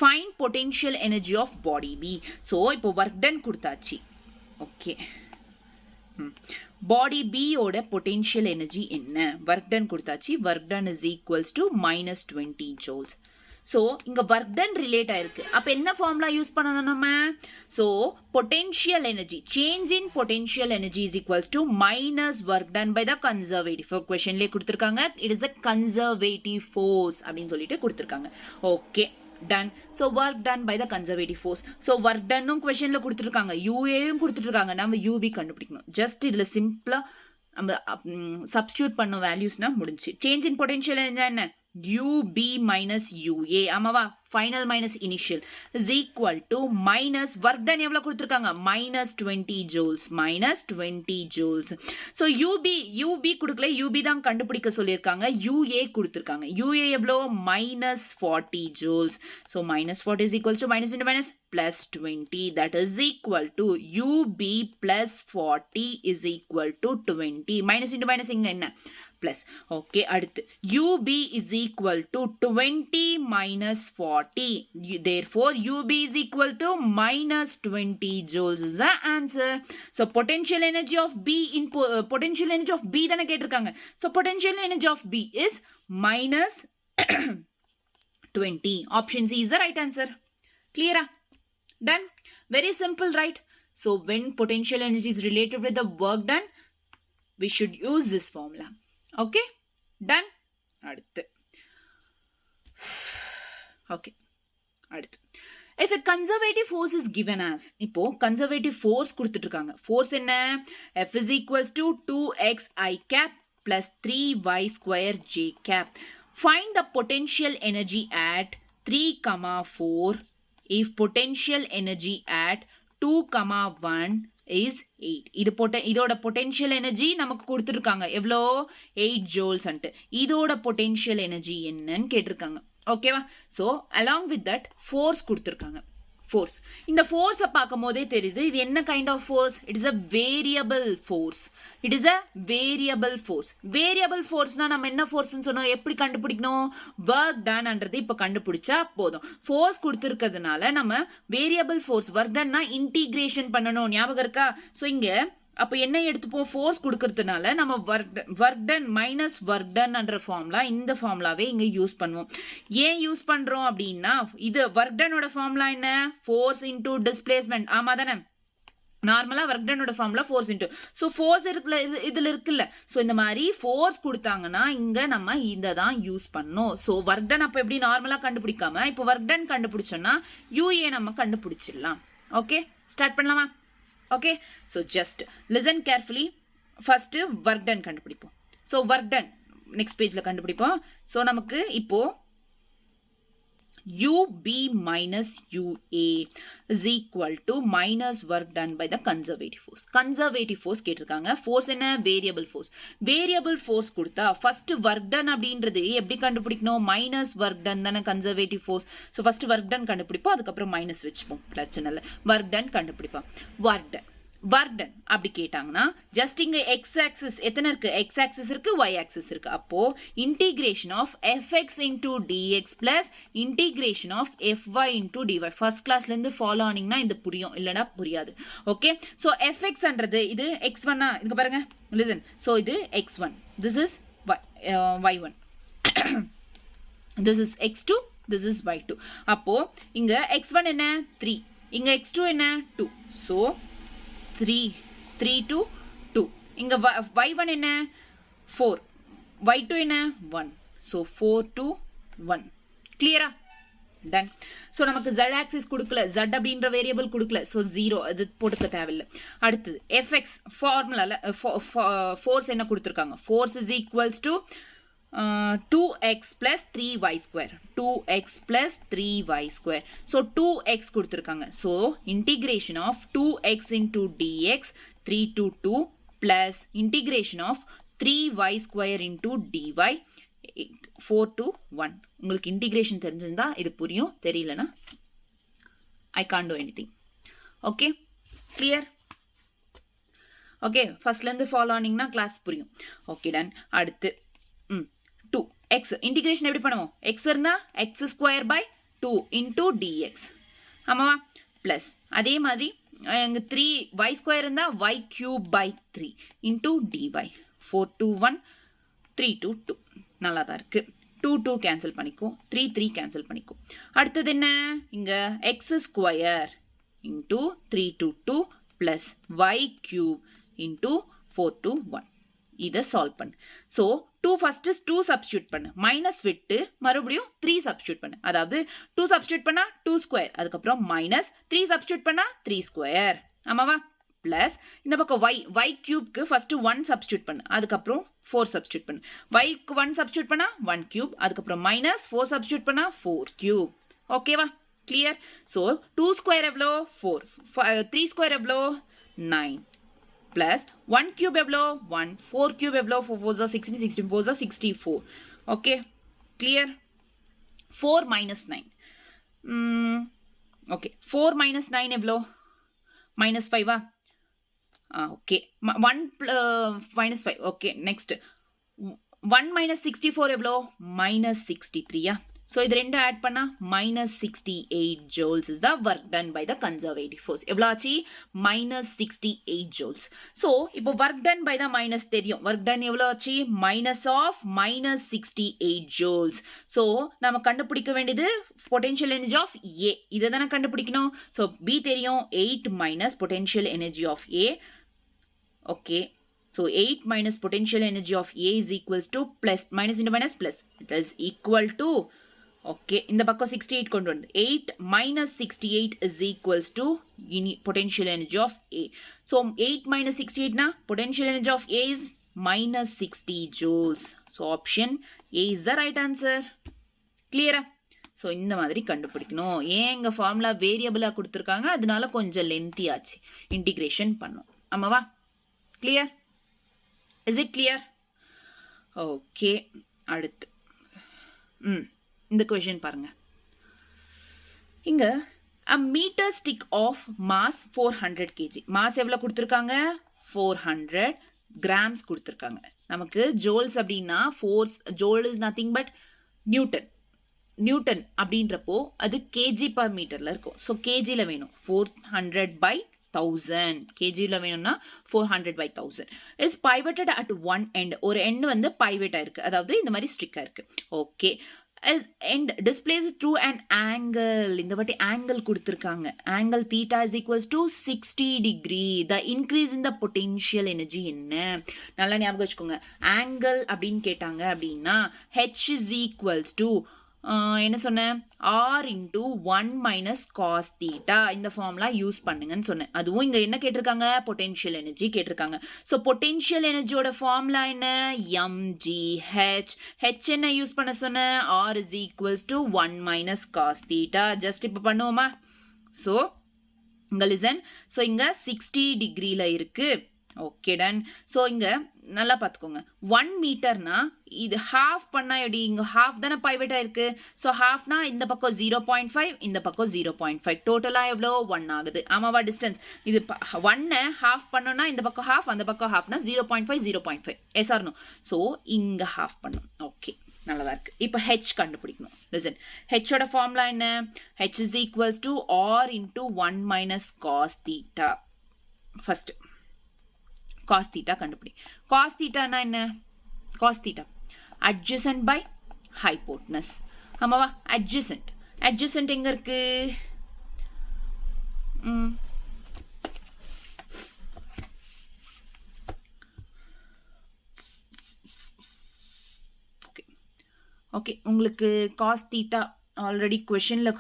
find potential energy of body B. So இப்போ work done கொடுத்தாச்சு. ஓகே, பாடி B ஓட பொட்டென்ஷியல் எனர்ஜி என்ன? work done கொடுத்தாச்சு. work done is equals to -20 joules. So இங்கே work done relate ஆயிருக்கு. அப்போ என்ன formula use பண்ணணும் நம்ம? So potential energy, change in potential energy is equals to minus work done by the conservative. கொஸ்டின்லேயே கொடுத்துருக்காங்க, it is the conservative force அப்படின்னு சொல்லிட்டு கொடுத்துருக்காங்க. Okay, done. So work done by the conservative force. So work டன்னும் கொஸ்டினில் கொடுத்துருக்காங்க, யூஏயும் கொடுத்துருக்காங்க. நம்ம யூபி கண்டுபிடிக்கணும். ஜஸ்ட் இதில் சிம்பிளாக நம்ம சப்ஸ்டியூட் பண்ண வேல்யூஸ்னா முடிஞ்சு. சேஞ்ச் இன் பொட்டென்ஷியல் என்ன? UB minus UA. ஆமாவா? Final minus initial is equal to minus work done எவ்வளோ கொடுத்துருக்காங்க? -20 ஜூல்ஸ். -20 ஜூல்ஸ். ஸோ யூபி கொடுக்கல, யூபி தான் கண்டுபிடிக்க சொல்லியிருக்காங்க. யூஏ கொடுத்துருக்காங்க. யூஏ எவ்வளோ? -40 joules. So -40 is equals to minus into minus +20. that is equal to UB plus 40 is equal to 20. Minus into minus இங்க என்ன? plus. Okay, அடுத்து UB is equal to 20 minus 40. Therefore, UB is equal to -20 joules is the answer. So, potential energy of B in potential energy of B தானே கேட்டிருக்காங்க. So, potential energy of B is -20. Option C is the right answer. Clear? Done? Very simple, right? So, when potential energy is related with the work done, we should use this formula. Okay, done. அடுத்து okay, அடுத்து if a conservative force is given as, இப்போ conservative force கொடுத்துட்டு இருக்காங்க. force என்ன? F is equals to 2xi cap plus 3y square j cap. Find the potential energy at 3,4 if potential energy at 2,1 is 8. இதோட potential energy நமக்கு கொடுத்துருக்காங்க. எவ்வளோ? 8 joules அன்ட்டு. இதோட பொட்டென்ஷியல் எனர்ஜி என்னன்னு கேட்டிருக்காங்க. ஓகேவா? So along with that force கொடுத்துருக்காங்க. ஃபோர்ஸ், இந்த ஃபோர்ஸை பார்க்கும் போதே தெரியுது இது என்ன kind of force. It is a variable force. It is a variable force. Variable ஃபோர்ஸ்னா நம்ம என்ன ஃபோர்ஸ்ன்னு சொன்னோம்? எப்படி கண்டுபிடிக்கணும்? ஒர்க் டன்ன்றது இப்போ கண்டுபிடிச்சா போதும். ஃபோர்ஸ் கொடுத்துருக்கிறதுனால நம்ம வேரியபிள் ஃபோர்ஸ் ஒர்க் டன்னா இன்டிகிரேஷன் பண்ணணும். ஞாபகம் இருக்கா? ஸோ இங்கே அப்போ என்ன எடுத்துப்போம், ஃபோர்ஸ் கொடுக்கறதுனால நம்ம ஒர்க் டன் மைனஸ் ஒர்க் டன்ன்ற ஃபார்முலா இந்த ஃபார்முலாவே இங்கே யூஸ் பண்ணுவோம். ஏன் யூஸ் பண்ணுறோம் அப்படின்னா, இது ஒர்க் டனோட ஃபார்முலா என்ன, ஃபோர்ஸ் இன்டூ டிஸ்பிளேஸ்மெண்ட். ஆமாம் தானே, நார்மலாக ஒர்க் டனோட formula force into. So force இருக்குல்ல, இதில் இருக்குல்ல. ஸோ இந்த மாதிரி ஃபோர்ஸ் கொடுத்தாங்கன்னா இங்கே நம்ம இதை தான் யூஸ் பண்ணணும். ஸோ ஒர்க் டன் அப்போ எப்படி நார்மலாக கண்டுபிடிக்காம இப்போ ஒர்க் டன் கண்டுபிடிச்சோன்னா யூஏ நம்ம கண்டுபிடிச்சிடலாம். ஓகே, ஸ்டார்ட் பண்ணலாமா? Okay, so just listen carefully. First work done கண்டுபிடிப்போம். ஸோ ஒர்க் டன் நெக்ஸ்ட் பேஜில் கண்டுபிடிப்போம். ஸோ நமக்கு இப்போ UB minus UA is equal to minus work done by the conservative force. Conservative force கேட்டிருக்காங்க. force என்ன, variable force. variable force கொடுத்தா first work done அப்படின்றது எப்படி கண்டுபிடிக்கணும், minus work done தானே conservative force. so first work done கண்டுபிடிப்போம், அதுக்கப்புறம் minus வச்சுப்போம், பிரச்சனை இல்லை. work done கண்டுபிடிப்போம். work done அப்படி கேட்டாங்கன்னா ஜஸ்ட் இங்க எக்ஸ் ஆக்சிஸ் எத்தனை இருக்கு, எக்ஸ் ஆக்சிஸ் இருக்கு, ஒய் ஆக்சிஸ் இருக்கு. அப்போ integration of fx into dx plus integration of fy into dy. First கிளாஸ்ல இருந்து ஃபாலோ ஆனீங்கன்னா இது புரியும், இல்லைன்னா புரியாது. ஓகே, ஸோ எஃப்எக்ஸ்ன்றது இது எக்ஸ் ஒன்னா, இதுக்கு பாருங்க, லிசன். ஸோ இது x one, this is y one, this is x two, this is y two. அப்போ இங்க எக்ஸ் ஒன் என்ன 3, இங்க எக்ஸ் டூ என்ன 2. So 3 to 2. இங்க y1 என்ன 4, y2 என்ன 1. so 4 to 1. clear-ஆ? done. so நமக்கு z axis கொடுக்கல, z அப்படின்ற வேரியபிள் கொடுக்கல, so 0 அது போட்டுக்க தேவையில்லை. அடுத்தது fx ஃபார்முலால ஃபோர்ஸ் என்ன கொடுத்திருக்காங்க, force is equals to 2x plus 3y square. 2x plus 3y square. So 2x கொடுத்திருக்காங்க. So integration of 2x into dx 3 to 2 plus integration of 3y square into dy 4 to 1. உங்களுக்கு integration தெரிஞ்சிருந்தா இது புரியும், தெரியலனா I can't do anything. Okay, clear? Okay, ஃபர்ஸ்ட்ல இருந்து follow ஆனீங்கன்னா class புரியும். Okay, done. அடுத்து 2 x இன்டிகிரேஷன் எப்படி பண்ணுவோம், x இருந்தா x square by 2 into dx. ஆமாவா? பிளஸ் அதே மாதிரி இங்கே 3y ஸ்கொயர் இருந்தா y cube by 3 into dy. 4 to 1, 3 to 2. நல்லா தான் இருக்கு. 2 2 கேன்சல் பண்ணிக்கும், 3 3 கேன்சல் பண்ணிக்கும். அடுத்தது என்ன, இங்கே x square into 3 to 2 plus y cube into 4 to 1. இதை சால்வ் பண்ணு. ஸோ 2 ஃபர்ஸ்ட் 2 சப்ஸ்டியூட் பண்ணு, மைனஸ் விட்டு மறுபடியும் 3 சப்ஸ்டியூட் பண்ணு. அதாவது 2 சப்ஸ்டியூட் பண்ணா 2 ஸ்கொயர், அதுக்கப்புறம் மைனஸ் 3 சப்ஸ்டியூட் பண்ணா 3 ஸ்கொயர். ஆமாவா? பிளஸ் இந்த பக்கம் y கியூப்க்கு ஃபர்ஸ்ட் 1 சப்ஸ்டியூட் பண்ணு, அதுக்கப்புறம் 4 சப்ஸ்டியூட் பண்ணு. yக்கு 1 சப்ஸ்டியூட் பண்ணா 1 கியூப், அதுக்கப்புறம் மைனஸ் 4 சப்ஸ்டியூட் பண்ணா 4 கியூப். ஓகேவா? கிளியர்? ஸோ 2 ஸ்கொயர் எவ்வளோ 4, 3 ஸ்கொயர் எவ்வளோ 9 plus 1 cube எவ்வளோ 1, 4 cube எவ்வளோ 4 4 16, 16 4 64. okay, clear? 4 minus 9. okay, 4 minus 9 எவ்வளோ minus 5 okay, 1 minus 5. okay, next 1 minus 64 எவ்வளோ minus 63. So இது ரெண்டு ஆட் பண்ணா minus 68 joules is the work done by the conservative force. எவ்வளோ ஆச்சு minus 68 joules. So இப்போ work done by the minus தெரியும், work done எவ்வளோ ஆச்சு minus of minus 68 joules. So நம்ம கண்டுபிடிக்க வேண்டியது potential energy of A. இதை தானே கண்டுபிடிக்கணும். So B தெரியும், 8 minus potential energy of A. okay, so 8 minus potential energy of A is equals to plus minus into minus plus, it is equal to okay, இந்த பக்கம் 68 கொண்டு வந்து 8 minus 68 is equals to potential energy of A. So 8 minus 68 na potential energy of A is minus 60 joules. So option A is the right answer. clear? So இந்த மாதிரி கண்டுபிடிக்கணும். ஏன் இங்க formula வேரியபிளா கொடுத்திருக்காங்க, அதனால கொஞ்சம் லென்த்தி ஆச்சு, இன்டிகிரேஷன் பண்ணோம். ஆமாவா? clear? is it clear? okay, அடுத்து இந்த क्वेश्चन பாருங்க. இங்க a meter stick of mass 400 kg. mass எவ்வளவு கொடுத்திருக்காங்க 400 grams கொடுத்திருக்காங்க. நமக்கு joules அப்படினா force, joule is nothing but Newton அப்படின்றப்போ அது kg per meterல இருக்கும். so kg ல வேணும். 400 by 1000 kgல வேணும்னா 400/1000 is pivoted at one end. ஒரு end வந்து pivot ஆயிருக்கு, அதாவது இந்த மாதிரி ஸ்டிக் ஆயிருக்கு. Okay, as end displays through an angle. இந்த வாட்டி angle கொடுத்திருக்காங்க. angle theta is equals to 60 degree. The increase in the potential energy என்ன? நல்லா ஞாபகம் வச்சுக்கோங்க. angle அப்படின்னு கேட்டாங்க அப்படின்னா h is equals to என்ன சொன்னேன், r into 1 minus cos theta. இந்த ஃபார்முலா யூஸ் பண்ணுங்கன்னு சொன்னேன். அதுவும் இங்க என்ன கேட்டிருக்காங்க, பொட்டென்ஷியல் எனர்ஜி கேட்டிருக்காங்க. ஸோ பொட்டென்ஷியல் எனர்ஜியோட ஃபார்முலா என்ன, mgh. h என்ன யூஸ் பண்ண சொன்னேன், r is equals to 1 minus cos theta. Just இப்போ பண்ணுவோமா? ஸோ இங்க லிசன். ஸோ இங்க 60 டிகிரில இருக்கு. Okay done. ஸோ இங்க நல்லா பார்த்துக்கோங்க, 1 மீட்டர்னா இது ஹாஃப் பண்ணா எப்படி, இங்க ஹாஃப் தானே பைவட் ஆயிருக்கு. ஸோ ஹாஃப்னா இந்த பக்கம் 0.5, இந்த பக்கம் 0.5, டோட்டலா எவ்வளோ 1 ஆகுது. ஆமாவா? டிஸ்டன்ஸ் இது 1 ஹாஃப் பண்ணோம்னா இந்த பக்கம் ஹாஃப், அந்த பக்கம் ஹாஃப்னா 0.5 0.5. Yes or no? ஸோ இங்க ஹாஃப் பண்ணும். ஓகே, நல்லதா இருக்கு. இப்போ ஹெச் கண்டுபிடிக்கணும். லிசன், ஹெச்சோட ஃபார்முலா என்ன, h is equals to r into 1 minus cos theta. First cos theta கண்டுபிடி. cos theta னா என்ன, cos theta adjacent by hypotenuse. ஆமாவா? adjacent. adjacent எங்க இருக்கு, ஓகே ஓகே. உங்களுக்கு cos theta ஆல்ரெடி கொஷனில்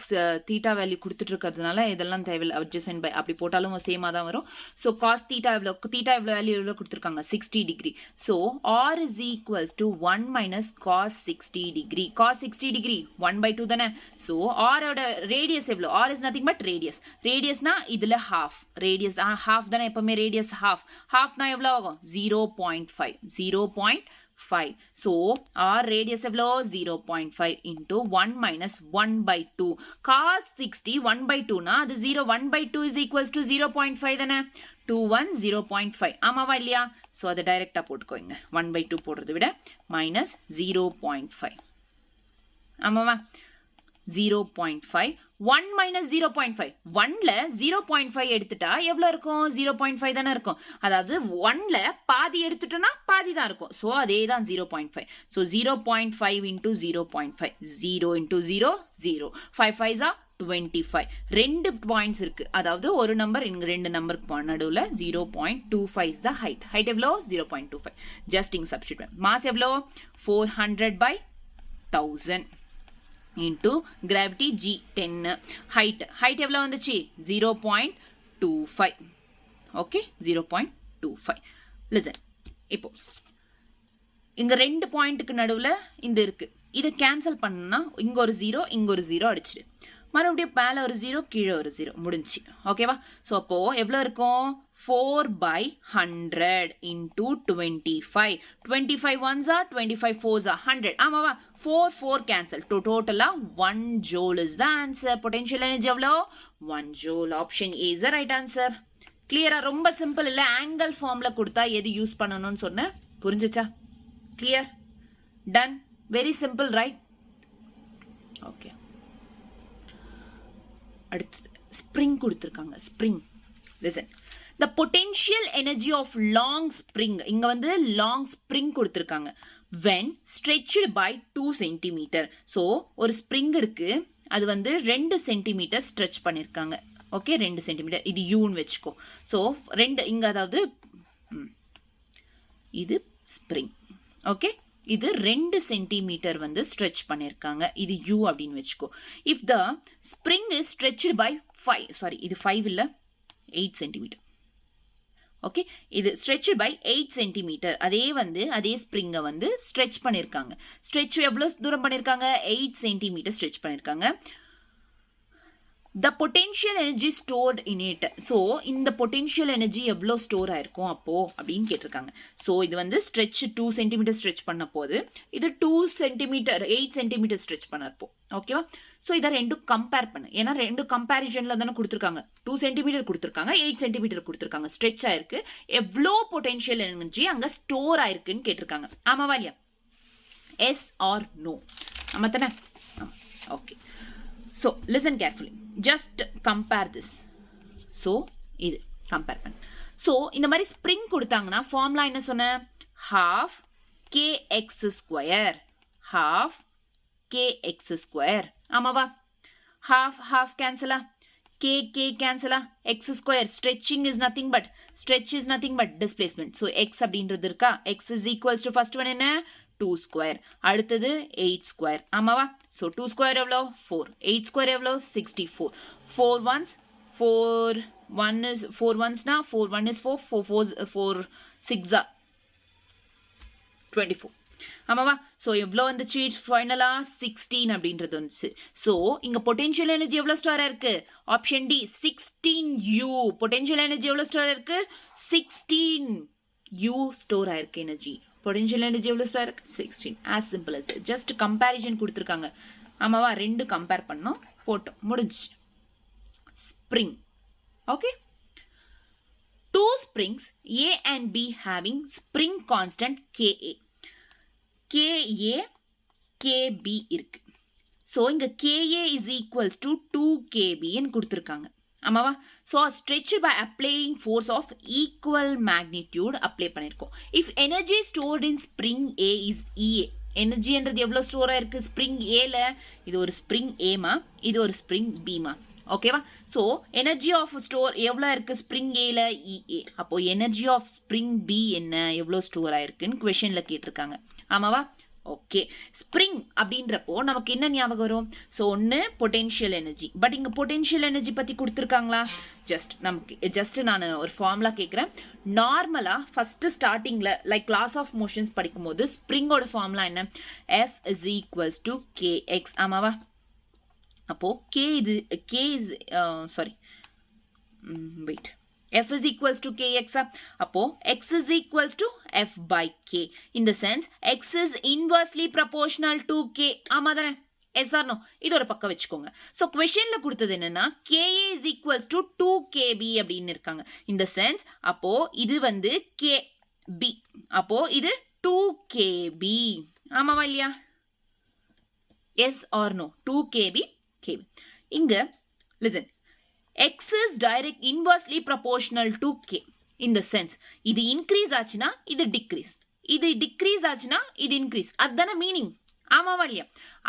தீட்டா வேல்யூ கொடுத்துட்டு இருக்கிறதுனால இதெல்லாம் தேவையில்லை. அட்ஜசன்ட் பை அப்படி போட்டாலும் சேமாக தான் வரும். ஸோ காஸ் தீட்டா எவ்வளோ, தீட்டா எவ்வளோ வேல்யூ எவ்வளோ கொடுத்துருக்காங்க, 60 degree. So R is equals to 1 minus cos 60 degree. Cos 60 degree 1/2 தானே. ஸோ ஆரோட ரேடியஸ் எவ்வளோ, R is nothing but radius. ரேடியஸ்னா இதில் ஹாஃப், ரேடியஸ் ஹாஃப் தானே எப்பவுமே, ரேடியஸ் ஹாஃப். ஹாஃப்னா எவ்வளோ ஆகும், 0.5, 0.5. So our radius எவ்வளோ 0.5 into 1 minus 1/2. cos 60 1/2 னா அது 1/2 is equals to 0.5 தானே. 2 1 0.5. ஆமாவா இல்லையா? ஸோ அதை டைரெக்டாக போட்டுக்கோங்க. 1/2 போடுறதை விட மைனஸ் 0.5. ஆமாவா? 0.5 1 minus 0.5. 1ல 0.5 எடுத்துட்டா எவ்வளோ இருக்கும், 0.5 தானே இருக்கும். அதாவது 1ல பாதி எடுத்துட்டோம்னா பாதி தான் இருக்கும். ஸோ அதே தான் 0.5. So 0.5 into 0.5, 0 into 0 0, 5 5s are 25. ரெண்டு பாயிண்ட்ஸ் இருக்கு, அதாவது ஒரு நம்பர் இங்க ரெண்டு நம்பருக்கு நடுவில் 0.25 is the height. ஹைட் எவ்வளோ 0.25. ஜஸ்ட் இங்க சப்ஸ்டிட்யூட். மாஸ் எவ்வளோ 400/1000 into gravity g 10. height எவ்வளவு வந்துச்சு 0.25. ஓகே, 0.25. listen, இப்போ இங்க ரெண்டு பாயிண்ட்டுக்கு நடுவுல இந்த இருக்கு, இதை கேன்சல் பண்ணா இங்க ஒரு 0 இங்க ஒரு 0 அடிச்சிடு. மறுபடியும் மேலே ஒரு 0 கீழே ஒரு 0 முடிஞ்சு. ஓகேவா? ஸோ அப்போ எவ்வளோ இருக்கும், 4/100 into 25. 25 ones are 25 fours are 100. ஆமாவா? 4 கேன்சல். டோட்டலாக 1 joule is the answer. Potential energy எவ்வளோ 1 joule. Option A is the right answer. கிளியரா? ரொம்ப சிம்பிள் இல்லை, ஆங்கிள் ஃபார்ம்ல கொடுத்தா எது யூஸ் பண்ணணும்னு சொன்னேன். புரிஞ்சுச்சா? Clear? Done. Very simple, right? Okay. அடுத்தது ஸ்ப்ரிங் கொடுத்துருக்காங்க. Spring, listen, the potential energy of long spring. இங்க வந்து long spring கொடுத்துருக்காங்க. when stretched by 2 centimeter. So ஒரு ஸ்ப்ரிங் இருக்கு, அது வந்து 2 சென்டிமீட்டர் ஸ்ட்ரெச் பண்ணியிருக்காங்க. Okay, 2 centimetre. இது யூன்னு வச்சுக்கோ. ஸோ 2 இங்க, அதாவது இது ஸ்ப்ரிங். ஓகே, இது 2 சென்டிமீட்டர் வந்து ஸ்ட்ரெச் பண்ணியிருக்காங்க. இது யூ அப்படின்னு வச்சுக்கோ. If the spring is stretched by 5, sorry இது 5 இல்லை, 8 சென்டிமீட்டர். ஓகே, இது ஸ்ட்ரெச்டு பை 8 சென்டிமீட்டர். அதே ஸ்ப்ரிங்கை வந்து ஸ்ட்ரெச் பண்ணியிருக்காங்க. ஸ்ட்ரெச் எவ்வளோ தூரம் பண்ணியிருக்காங்க, 8 சென்டிமீட்டர் ஸ்ட்ரெச் பண்ணியிருக்காங்க. the potential energy stored in it. So இந்த பொட்டென்ஷியல் எனர்ஜி எவ்வளோ ஸ்டோர் ஆயிருக்கும் அப்போ அப்படின்னு கேட்டிருக்காங்க. ஸோ இது வந்து ஸ்ட்ரெச் 2 சென்டிமீட்டர் ஸ்ட்ரெச் பண்ண போது, இது 2 சென்டிமீட்டர் 8 சென்டிமீட்டர் ஸ்ட்ரெச் பண்ணப்போ. ஓகேவா? ஸோ இதை ரெண்டும் கம்பேர் பண்ணு, ஏன்னா ரெண்டு கம்பேரிசன்ல தானே கொடுத்துருக்காங்க. 2 சென்டிமீட்டர் கொடுத்துருக்காங்க, 8 சென்டிமீட்டர் கொடுத்துருக்காங்க. ஸ்ட்ரெச் ஆயிருக்கு, எவ்வளோ பொட்டென்ஷியல் எனர்ஜி அங்கே ஸ்டோர் ஆயிருக்குன்னு கேட்டிருக்காங்க. ஆமாவா இல்லையா? Yes or no? ஆமா தானே? Okay. So listen carefully, just compare this. So இது கம்பேர் பண்ணு. ஸோ இந்த மாதிரி ஸ்ப்ரிங் கொடுத்தாங்கன்னா ஃபார்முலா என்ன சொன்ன, half kx square, half kx square. ஆமாவா? half half cancel, k cancel, x square stretching is nothing but displacement. So x அப்படின்றது இருக்கா, x is equals to first one என்ன 2 square, அடுத்தது 8 square. ஆமாவா? So 2 square எவ்வளோ 4, 8 square எவ்வளோ 64, 4 ones 4 1 is 4 ones na 4 1 is 4 4 4 6 24. ஆமாவா? So எவ்வளோ வந்துச்சு ஃபைனலாக 16 அப்படின்றது வந்துச்சு. ஸோ இங்கே பொட்டென்ஷியல் எனர்ஜி எவ்வளோ ஸ்டோராக இருக்கு, option D 16U. Potential energy எவ்வளோ ஸ்டோராக இருக்கு, 16U ஸ்டோர் ஆயிருக்கு எனர்ஜி. பொட்டென்ஷியல் எனர்ஜி எவ்வளோ ஸ்டோர் இருக்கு 16. As simple as just comparison கொடுத்துருக்காங்க. ஆமாவா? ரெண்டு கம்பேர் பண்ணோம், போட்டோம், முடிஞ்சு. Spring. Okay, two springs A and B having spring constant KA. KA, KB இருக்கு. So இங்க KA is equals to 2KB ன்னு கொடுத்திருக்காங்க. ஆமாவா? So stretched by applying force of equal magnitude apply பண்ணிருக்கோம். If energy stored in spring A is EA. Energy என்றது எவ்வளோ ஸ்டோரா இருக்கு spring ஏல, இது ஒரு ஸ்ப்ரிங் ஏமா, இது ஒரு ஸ்ப்ரிங் பிமா. ஓகேவா? ஸோ எனர்ஜி ஆஃப் ஸ்டோர் எவ்வளோ இருக்கு ஸ்ப்ரிங் ஏல இஏ. அப்போ எனர்ஜி ஆஃப் ஸ்ப்ரிங் பி என்ன, எவ்வளோ ஸ்டோர் ஆயிருக்குன்னு கொஷனில் கேட்டிருக்காங்க. ஆமாவா? ஓகே, ஸ்ப்ரிங் அப்படின்றப்போ நமக்கு என்ன ஞாபகம் வரும்? ஸோ ஒன்று பொட்டென்ஷியல் எனர்ஜி. பட் இங்கே பொட்டென்ஷியல் எனர்ஜி பற்றி கொடுத்துருக்காங்களா? ஜஸ்ட் நான் ஒரு ஃபார்முலா கேட்குறேன். நார்மலாக ஃபஸ்ட்டு ஸ்டார்டிங்கில் லைக் லாஸ் ஆஃப் மோஷன்ஸ் படிக்கும்போது ஸ்ப்ரிங்கோட ஃபார்முலா என்ன, F is equals to kx. ஆமாவா? அப்போ F is equals to kx. அப்போ x is equals to F by k. In the sense, x is inversely proportional to k. ஆமா தானே? Yes or no? இது ஒரு பக்கம் வச்சுக்கோங்க. ஸோ கொஷன்ல கொடுத்தது என்னன்னா KA is equals to 2KB அப்படின்னு இருக்காங்க. இந்த சென்ஸ் அப்போ இது வந்து KB, அப்போ இது 2KB. ஆமாவா இல்லையா? Yes or no? 2KB KB. இங்க listen, x is direct inversely proportional to k. In the sense, இது increase ஆச்சுனா இது decrease, இது decrease ஆச்சுனா இது increase. அதுதான மீனிங். ஆமாவா இல்லையா?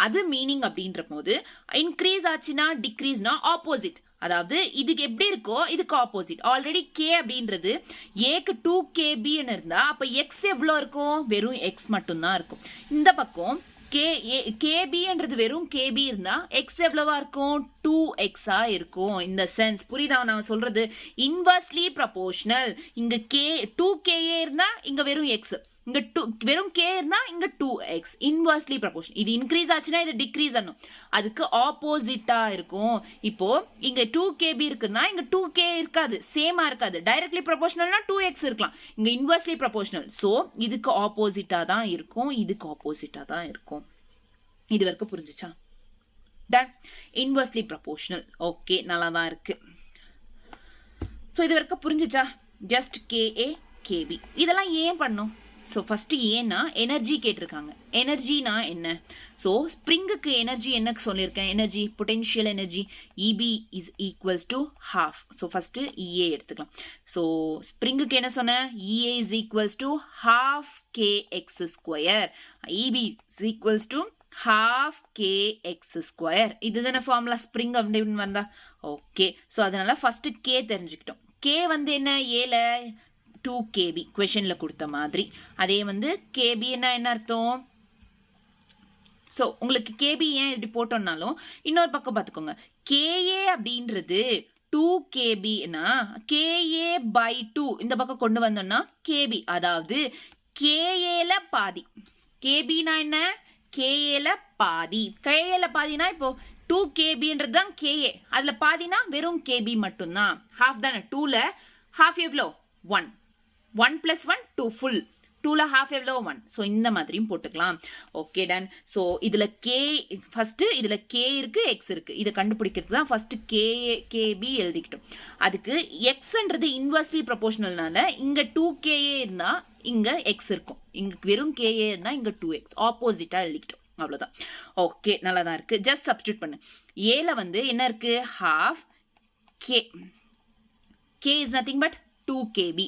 அது மீனிங் அப்படின்ற போது இன்க்ரீஸ் ஆச்சுனா டிக்ரீஸ்னா ஆப்போசிட். அதாவது இதுக்கு எப்படி இருக்கோ இதுக்கு ஆப்போசிட். ஆல்ரெடி கே அப்படின்றது ஏக்கு 2KB இருந்தா அப்ப எக்ஸ் எவ்வளோ இருக்கும், வெறும் எக்ஸ் மட்டும்தான் இருக்கும். இந்த பக்கம் கேபின்றது வெறும் கேபி இருந்தா எக்ஸ் எவ்வளவா இருக்கும், 2x இருக்கும். இந்த சென்ஸ் புரியுதா நான் சொல்றது? Inversely proportional. இங்க 2KA இருந்தா இங்க வெறும் எக்ஸ், இங்க வெறும் கே இருந்தா இங்க 2x. Inversely proportional. இது இன்க்ரீஸ் ஆச்சுன்னா இது டிக்ரீஸ் ஆகும், அதுக்கு ஆப்போசிட்டா இருக்கும். இப்போ இங்க 2KB இருக்குன்னா இங்க 2K இருக்காது, சேமா இருக்காது. டைரக்ட்லி ப்ரொபோர்ஷனல்னா 2x இருக்கலாம், இங்க இன்வர்ஸ்லி ப்ரொபோர்ஷனல். ஸோ இதுக்கு ஆப்போசிட்டா தான் இருக்கும், இதுக்கு ஆப்போசிட்டா தான் இருக்கும். இது வரைக்கும் புரிஞ்சுச்சா? டன். Inversely proportional. ஓகே, நல்லா தான் இருக்கு. ஸோ இது வரைக்கும் புரிஞ்சுச்சா? ஜஸ்ட் KA KB இதெல்லாம் ஏன் பண்ணும்? ஸோ ஃபஸ்ட்டு ஏன்னா எனர்ஜி கேட்டிருக்காங்க. எனர்ஜினா என்ன? ஸோ ஸ்ப்ரிங்குக்கு எனர்ஜி என்ன சொல்லியிருக்கேன்? Energy potential energy EB is equals to half. So first EA எடுத்துக்கலாம். ஸோ ஸ்ப்ரிங்குக்கு என்ன சொன்னேன்? EA is equals to half kx square. EB is equals to half kx square. இதுதானே formula spring அப்படின்னு வந்தா. ஓகே, ஸோ அதனால first K தெரிஞ்சுக்கிட்டோம். K வந்து என்ன ஏல 2KB கொஷனில் கொடுத்த மாதிரி. அதே வந்து KB என்ன அர்த்தம்? ஸோ உங்களுக்கு KB ஏன் இப்படி போட்டோம்னாலும் இன்னொரு பக்கம் பார்த்துக்கோங்க. KA அப்படின்றது 2KBனா KA by 2 இந்த பக்கம் கொண்டு வந்தோம்னா KB, அதாவது KAல பாதி. KBனா என்ன? KAல பாதி. KAல பாதினா இப்போ 2KBன்றது தான் KA, அதுல பாதினா வெறும் KB மட்டும்தான். ஹாஃப் தானே? 2ல ஹாஃப் எவ்வளோ? 1. 1 + 1 2 ஃபுல். 2ல ஹாஃப் எவ்வளோ? 1. ஸோ இந்த மாதிரியும் போட்டுக்கலாம். Okay done. ஸோ இதில் ஃபஸ்ட்டு இதில் K இருக்குது, X இருக்குது. இதை கண்டுபிடிக்கிறது தான் ஃபஸ்ட்டு KB எழுதிக்கிட்டோம். அதுக்கு எக்ஸ்ன்றது இன்வர்ஸ்லி ப்ரொபோர்ஷனல்னால இங்கே 2KA இருந்தால் இங்கே X இருக்கும், இங்கே வெறும் KA இருந்தால் இங்கே 2X. ஆப்போசிட்டாக எழுதிக்கிட்டோம், அவ்வளோதான். ஓகே, நல்லா தான் இருக்குது. ஜஸ்ட் சப்ஸ்டியூட் பண்ணு. ஏல வந்து என்ன இருக்குது? half K k is nothing but 2 kb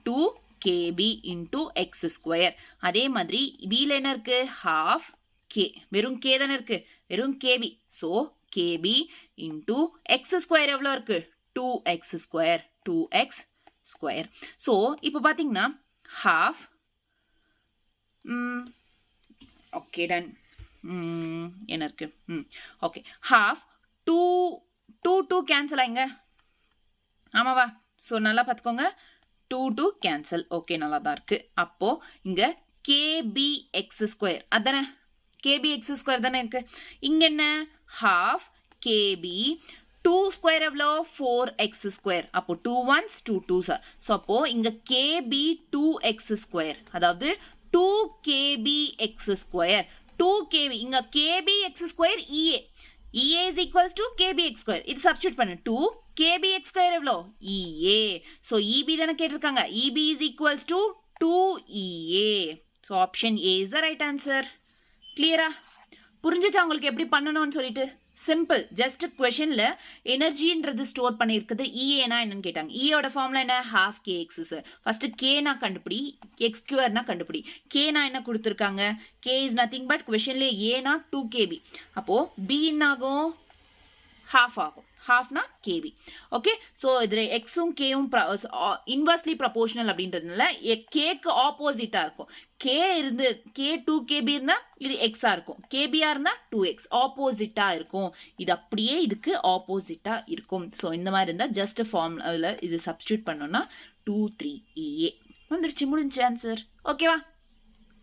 2 kb into x square. அதே மாதிரி bல என்ன இருக்கு half k வெறும் k தானே இருக்கு வெறும் kb so kb into x square எவ்வளோ இருக்கு 2x square 2x square. so இப்போ பாத்தீங்கன்னா half okay done என்ன இருக்கு okay half 2 cancel ஆயிங்க ஆமாவா so நல்லா பார்த்துக்கோங்க 2 cancel okay நல்லா தான் இருக்கு அப்போ இங்க kbx square அதானே kbx square தானே இருக்கு இங்க என்ன half kb 2 square எவ்வளோ 4x square அப்போ 2 ones 2 2s so அப்போ இங்க kb 2x square அதாவது 2 kbx square 2 kb இங்க kbx square ea ea is equals to kbx square இது substitute பண்ணு 2 kbx square எவ்வளோ ea so eb தானே கேட்டிருக்காங்க eb is equals to 2ea so option a is the right answer. clear-ஆ புரிஞ்சுச்சா உங்களுக்கு எப்படி பண்ணணும்னு சொல்லிட்டு சிம்பிள் ஜஸ்ட் क्वेश्चनல எனர்ஜின்றது ஸ்டோர் பண்ணியிருக்குது EA னா என்னன்னு கேட்டாங்க EA ஓட ஃபார்முலா என்ன half kx sir first k னா கண்டுபிடி x square னா கண்டுபிடி k னா என்ன கொடுத்திருக்காங்க k is nothing but क्वेश्चनல a னா 2 kb அப்போ b என்ன ஆகும் half ஆகும் half na kb okay so இதுல x உம் k உம் inversely proportional அப்படின்றதுனால k க்கு ஆப்போசிட்டா இருக்கும் k இருந்து k 2 kb இருந்தா இது x ஆ இருக்கும் kb ஆ இருந்தா 2x ஆப்போசிட்டா இருக்கும் இது அப்படியே இதுக்கு ஆப்போசிட்டா இருக்கும் so இந்த மாதிரி இருந்தா just ஃபார்முலால இது சப்ஸ்டிட்யூட் பண்ணோம்னா 2 3 ea வந்துருச்சு முடிஞ்ச ஆன்சர் ஓகேவா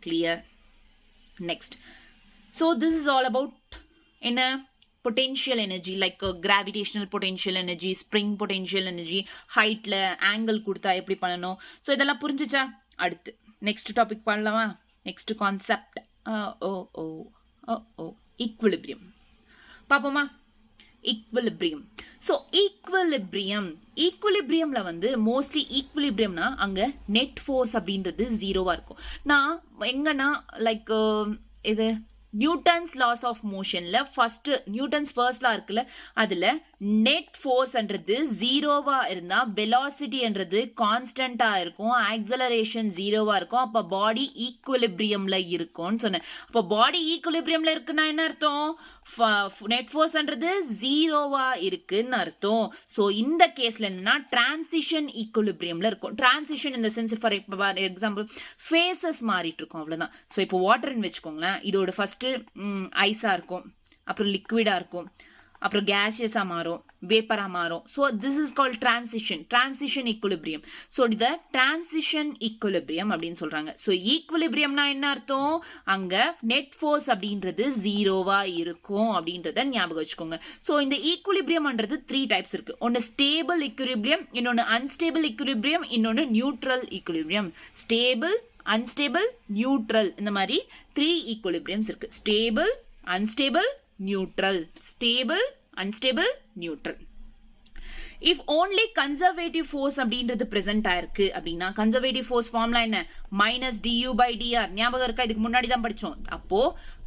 clear next so this is all about என்ன potential energy like gravitational potential energy spring potential energy heightல angle கொடுத்தா எப்படி பண்ணனும் சோ இதெல்லாம் புரிஞ்சுச்சா அடுத்து next topic பண்ணலாமா next concept equilibrium பாப்போமா equilibrium so equilibriumல வந்து mostly equilibriumனா அங்க net force அப்படின்றது ஜீரோவா இருக்கும் நான் எங்கனா like இது நியூட்டன்ஸ் லாஸ் ஆஃப் மோஷன்ல ஃபர்ஸ்ட் நியூட்டன்ஸ் ஃபர்ஸ்ட் லா இருக்குல்ல அதுல நெட் ஃபோர்ஸ்ன்றது ஜீரோவா இருந்தா வெலாசிட்டின்றது கான்ஸ்டன்டா இருக்கும் ஆக்ஸலரேஷன் ஜீரோவா இருக்கும் அப்ப பாடி ஈக்குலிபிரியம்ல இருக்கும்னு சொன்னேன் அப்ப பாடி ஈக்குலிபிரியம்ல இருக்குன்னா என்ன அர்த்தம் நெட் ஃபோர்ஸ்ன்றது ஜீரோவா இருக்குன்னு அர்த்தம் சோ இந்த கேஸ்ல என்னன்னா டிரான்சிஷன் ஈக்குலிபிரியம்ல இருக்கும் டிரான்சிஷன் இந்த சென்ஸ் ஃபார் எக்ஸாம்பிள் ஃபேசஸ் மாறிட்டு இருக்கும் அவ்வளவுதான் சோ இப்போ வாட்டர்னு வெச்சுக்கோங்களேன் இதோட ஃபர்ஸ்ட் ஐஸா இருக்கும் அப்புறம் லிக்விடா இருக்கும் அப்புறம் கேஷியஸா மாறும் வேப்பரா மாறும் so this is called transition equilibrium so இத transition equilibrium அப்படினு சொல்றாங்க so equilibriumனா என்ன அர்த்தம் அங்க net force அப்படின்றது ஜீரோவா இருக்கும் அப்படின்றத ஞாபகம் வச்சுக்கோங்க so இந்த equilibriumன்றது 3 டைப்ஸ் இருக்கு ஒன்னு stable equilibrium இன்னொன்னு unstable equilibrium இன்னொன்னு neutral equilibrium stable unstable neutral இந்த மாதிரி 3 equilibriums இருக்கு stable unstable neutral stable unstable neutral if only conservative force அப்படின்றது present ஆயிருக்கு அப்படினா conservative force formula என்ன minus du by dr ஞாபகம் இருக்கா இதுக்கு முன்னாடி தான் படிச்சோம் அப்போ